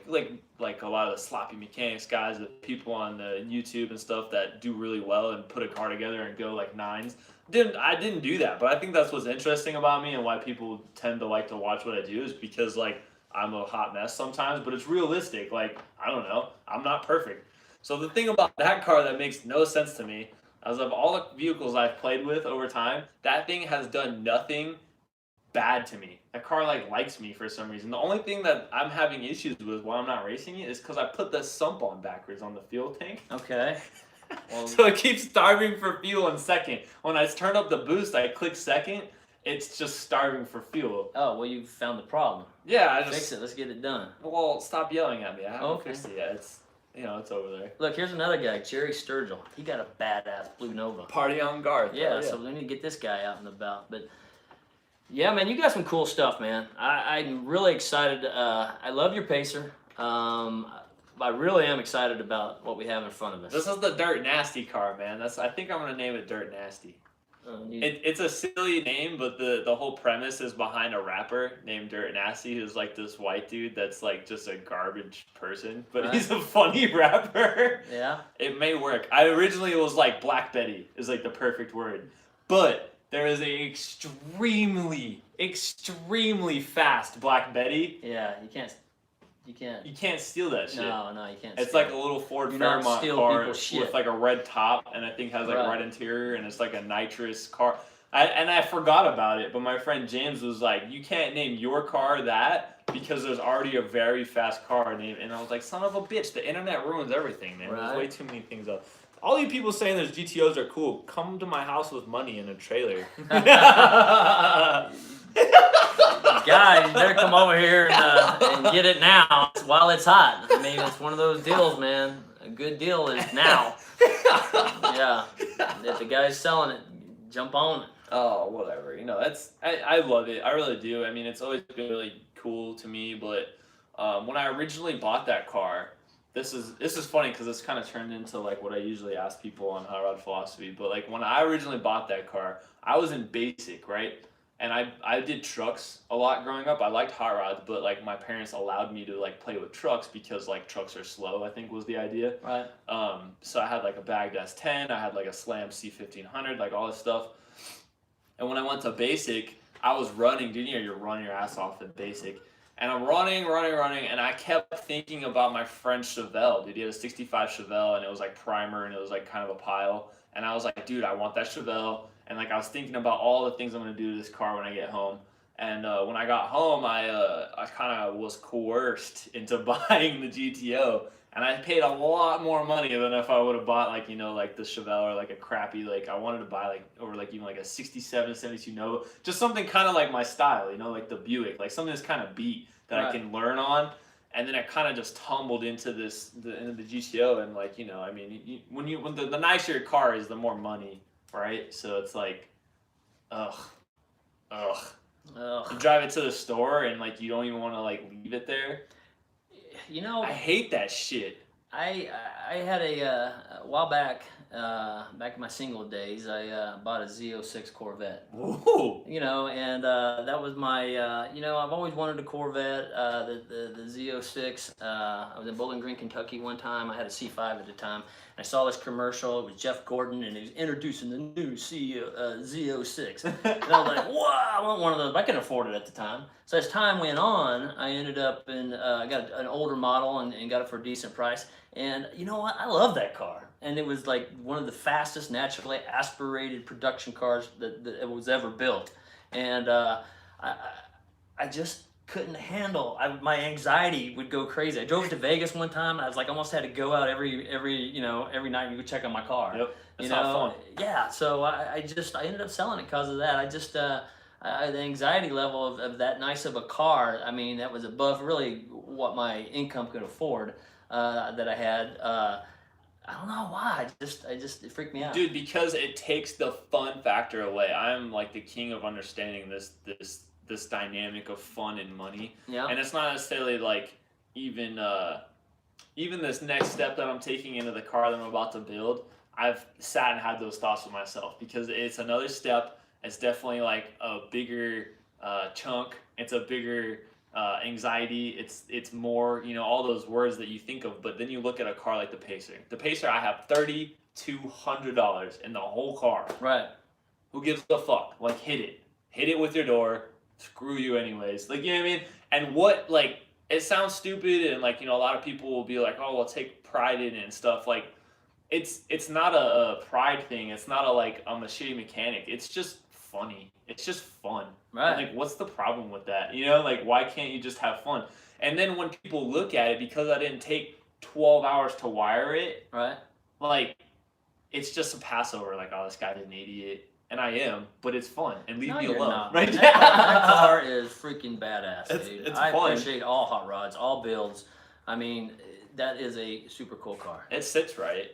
like a lot of the sloppy mechanics guys, the people on the YouTube and stuff that do really well and put a car together and go like nines. I didn't do that, but I think that's what's interesting about me and why people tend to like to watch what I do is because like I'm a hot mess sometimes, but it's realistic. Like, I don't know, I'm not perfect. So the thing about that car that makes no sense to me, as of all the vehicles I've played with over time, that thing has done nothing bad to me. That car like likes me for some reason. The only thing that I'm having issues with while I'm not racing it is because I put the sump on backwards on the fuel tank.
Okay. Well,
So it keeps starving for fuel in second. When I turn up the boost, I click second, it's just starving for fuel.
oh, well, you found the problem.
Yeah, I just
Fix it. Let's get it done.
Well, stop yelling at me. I haven't
Okay.
fixed it yet. It's it's over there.
Look, here's another guy, Jerry Sturgill. He got a badass Blue Nova.
Party on guard.
Yeah, so we need to get this guy out and about. But yeah, man, you got some cool stuff, man. I'm really excited. I love your Pacer. I really am excited about what we have in front of us.
This is the Dirt Nasty car, man. I think I'm gonna name it Dirt Nasty. It's a silly name, but the whole premise is behind a rapper named Dirt Nasty, who's like this white dude that's like just a garbage person, but he's a funny rapper.
Yeah.
It may work. I originally was like Black Betty is like the perfect word, but there is a extremely fast Black Betty.
Yeah, you can't.
You can't steal that shit.
No, you can't.
It's like a little Ford Fairmont car with like a red top, and I think has like a red interior, and it's like a nitrous car. I forgot about it, but my friend James was like, "You can't name your car that because there's already a very fast car named." And I was like, "Son of a bitch! The internet ruins everything, man. There's way too many things up." All you people saying there's GTOs are cool. Come to my house with money in a trailer.
Guys, you better come over here and get it now while it's hot. I mean, it's one of those deals, man. A good deal is now. Yeah. If the guy's selling it, jump on it.
Oh, whatever. You know, I love it. I really do. I mean, it's always been really cool to me. But when I originally bought that car, this is funny because it's kind of turned into like what I usually ask people on Hot Rod Philosophy. But like when I originally bought that car, I was in basic, right? And I did trucks a lot growing up. I liked hot rods, but like my parents allowed me to like play with trucks because like trucks are slow, I think was the idea.
Right.
So I had like a bagged S10, I had like a Slam C1500, like all this stuff. And when I went to basic, I was running, dude, you know, you're running your ass off at basic. And I'm running, and I kept thinking about my friend Chevelle, dude. He had a 65 Chevelle, and it was like primer, and it was like kind of a pile. And I was like, dude, I want that Chevelle. And like I was thinking about all the things I'm gonna do to this car when I get home. And when I got home, I kind of was coerced into buying the GTO, and I paid a lot more money than if I would have bought like, you know, like the Chevelle or like a crappy, like I wanted to buy like or like even like a 67, 72 Nova, just something kind of like my style, you know, like the Buick, like something that's kind of beat that I can learn on. And then I kind of just tumbled into the GTO, and like, you know, I mean, when the nicer your car is, the more money. Right? So it's like, ugh. You drive it to the store and like you don't even want to like leave it there.
You know,
I hate that shit.
I had a while back, back in my single days, I bought a Z06 Corvette.
Ooh.
You know, and that was my, you know, I've always wanted a Corvette, the Z06. I was in Bowling Green, Kentucky one time. I had a C5 at the time. I saw this commercial. It was Jeff Gordon, and he was introducing the new Z06. And I was like, wow, I want one of those. I couldn't afford it at the time. So as time went on, I ended up in got an older model and got it for a decent price. And you know what? I love that car. And it was like one of the fastest naturally aspirated production cars that was ever built. And I, I just couldn't handle. My anxiety would go crazy. I drove to Vegas one time. I was like, almost had to go out every night and go check on my car.
Yep, that's
you know,
not fun.
Yeah. So I ended up selling it because of that. The anxiety level of that nice of a car. I mean, that was above really what my income could afford. That I had. I don't know why. It freaked me out.
Dude, because it takes the fun factor away. I'm like the king of understanding this dynamic of fun and money.
Yeah.
And it's not necessarily like even this next step that I'm taking into the car that I'm about to build. I've sat and had those thoughts with myself because it's another step. It's definitely like a bigger chunk. It's a bigger anxiety. It's more, all those words that you think of. But then you look at a car like the Pacer. The Pacer, I have $3,200 in the whole car.
Right.
Who gives a fuck? Like, hit it with your door. Screw you anyways. Like, you know what I mean? And what, like, it sounds stupid, and like, a lot of people will be like, oh, well, take pride in it and stuff. Like, it's not a pride thing. It's not like I'm a shitty mechanic. It's just funny. It's just fun.
Right.
And like, what's the problem with that? Like, why can't you just have fun? And then when people look at it, because I didn't take 12 hours to wire it,
right?
Like, it's just a passover. Like, oh, this guy's an idiot. And I am, but it's fun. And leave me alone.
Not.
Right?
That car is freaking badass, dude.
It's
I
fun.
appreciate all hot rods, all builds. I mean, that is a super cool car.
It sits right.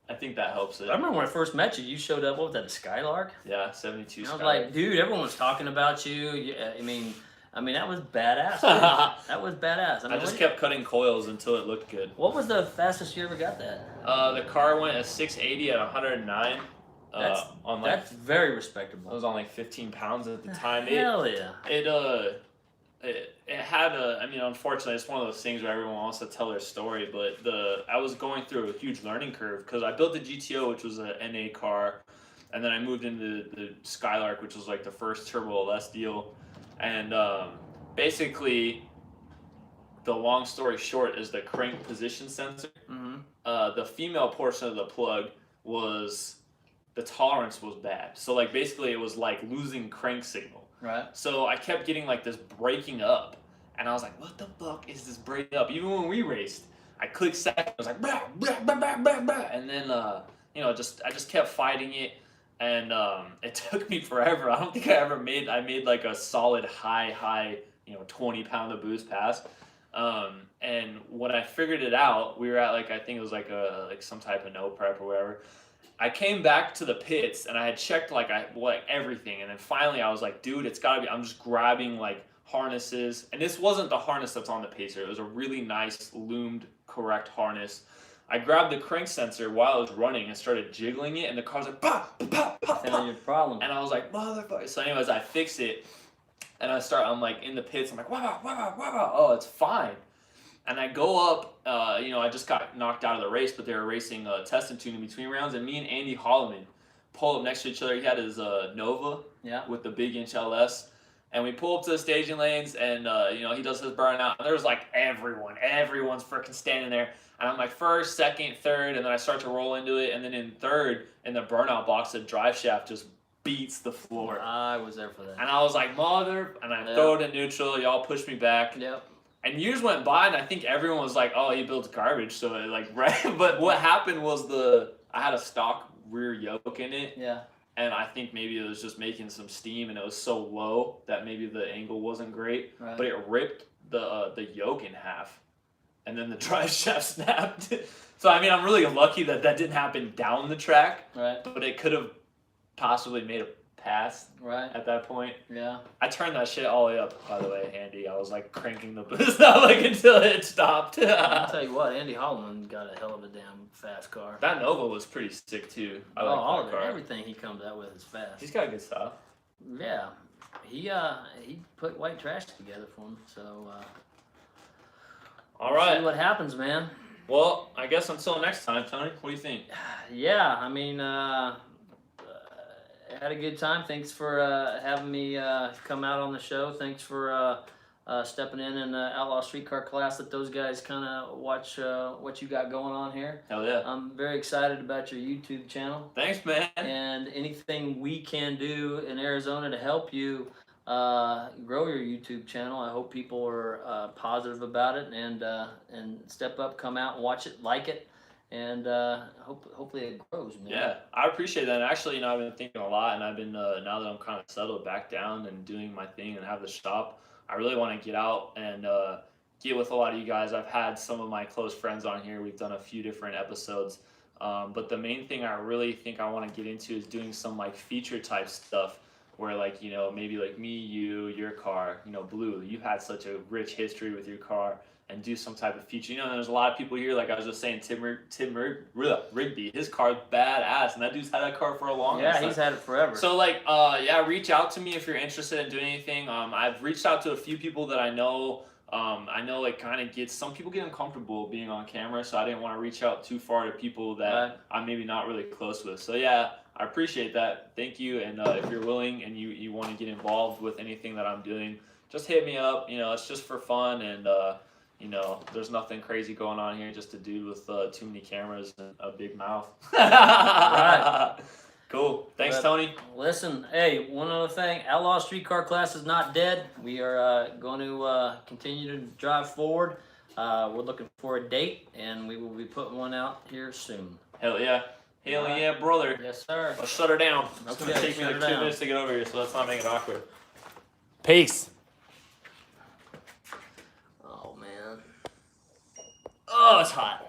I think that helps it.
I remember when I first met you, you showed up, what was that, the Skylark?
Yeah, 72
I was
Skylark.
like, dude, everyone was talking about you. Yeah, I mean, that was badass. That was badass.
I just kept cutting coils until it looked good.
What was the fastest you ever got that?
The car went at 680 at 109.
That's very respectable.
I was on like 15 pounds at the time.
Hell yeah.
It had unfortunately, it's one of those things where everyone wants to tell their story, but I was going through a huge learning curve because I built the GTO, which was an NA car, and then I moved into the Skylark, which was like the first Turbo LS deal, and basically, the long story short is the crank position sensor.
Mm-hmm.
The female portion of the plug the tolerance was bad, so like basically it was like losing crank signal.
Right.
So I kept getting like this breaking up, and I was like, "What the fuck is this breaking up?" Even when we raced, I clicked second, I was like, "Bah, bah, bah, bah, bah, bah," and then I just kept fighting it, and it took me forever. I don't think I made like a solid high 20-pound of boost pass. And when I figured it out, we were at like I think it was like some type of no prep or whatever. I came back to the pits and I had checked like everything, and then finally I was like, dude, it's gotta be. I'm just grabbing like harnesses, and this wasn't the harness that's on the Pacer. It was a really nice loomed correct harness. I grabbed the crank sensor while I was running and started jiggling it, and the car was like, bah, bah, bah,
Found your problem.
and I was like, motherfucker. So anyways, I fix it, and I'm like in the pits. I'm like, wow, wow, wow. Oh, it's fine. And I go up, I just got knocked out of the race, but they were racing test and tune in between rounds, and me and Andy Holloman pull up next to each other. He had his Nova with the big inch LS, and we pull up to the staging lanes, and he does his burnout, and there's like everyone's freaking standing there, and I'm like first, second, third, and then I start to roll into it, and then in third, in the burnout box, the drive shaft just beats the floor.
I was there for that.
And I was like, and I throw it in neutral, y'all push me back.
Yep.
And years went by, and I think everyone was like, "Oh, he builds garbage." So right. But what happened was I had a stock rear yoke in it.
Yeah.
And I think maybe it was just making some steam, and it was so low that maybe the angle wasn't great.
Right.
But it ripped the yoke in half, and then the drive shaft snapped. So I mean, I'm really lucky that didn't happen down the track.
Right.
But it could have possibly made a pass.
Right.
At that point.
Yeah.
I turned that shit all the way up, by the way, Andy. I was like cranking the boost up like until it stopped.
I'll tell you what, Andy Holloman got a hell of a damn fast car.
That Nova was pretty sick too. I like that car.
Everything he comes out with is fast.
He's got good stuff.
Yeah. He put white trash together for him, so
all right.
see what happens, man.
Well, I guess until next time, Tony. What do you think?
Yeah, I mean, had a good time. Thanks for having me come out on the show. Thanks for stepping in the Outlaw Streetcar class. Let those guys kind of watch what you got going on here.
Hell yeah.
I'm very excited about your YouTube channel.
Thanks, man.
And anything we can do in Arizona to help you grow your YouTube channel, I hope people are positive about it and step up, come out, and watch it, like it, and hopefully it grows, man.
Yeah, I appreciate that. And actually, you know, I've been thinking a lot, and I've been now that I'm kind of settled back down and doing my thing and have the shop, I really want to get out and get with a lot of you guys. I've had some of my close friends on here. We've done a few different episodes, but the main thing I really think I want to get into is doing some like feature type stuff. Where like, you know, maybe like me, you, your car, you know, Blue, you've had such a rich history with your car, and do some type of feature. You know, there's a lot of people here, like I was just saying, Tim Rigby, his car's badass, and that dude's had that car for a long time.
Yeah, he's had it forever.
So like, yeah, reach out to me if you're interested in doing anything. I've reached out to a few people that I know. I know it kind of some people get uncomfortable being on camera, so I didn't want to reach out too far to people that I'm maybe not really close with. So yeah, I appreciate that. Thank you. And if you're willing and you want to get involved with anything that I'm doing, just hit me up. You know, it's just for fun, and you know, there's nothing crazy going on here. Just a dude with too many cameras and a big mouth.
Right.
Cool. Thanks, Tony.
Listen, hey, one other thing. Outlaw Streetcar class is not dead. We are going to continue to drive forward. We're looking for a date, and we will be putting one out here soon.
Hell yeah. Hell yeah, brother.
Yes, sir.
Let's shut her down. It's going to take me like 2 minutes to get over here, so let's not make it awkward. Peace.
Oh, man.
Oh, it's hot.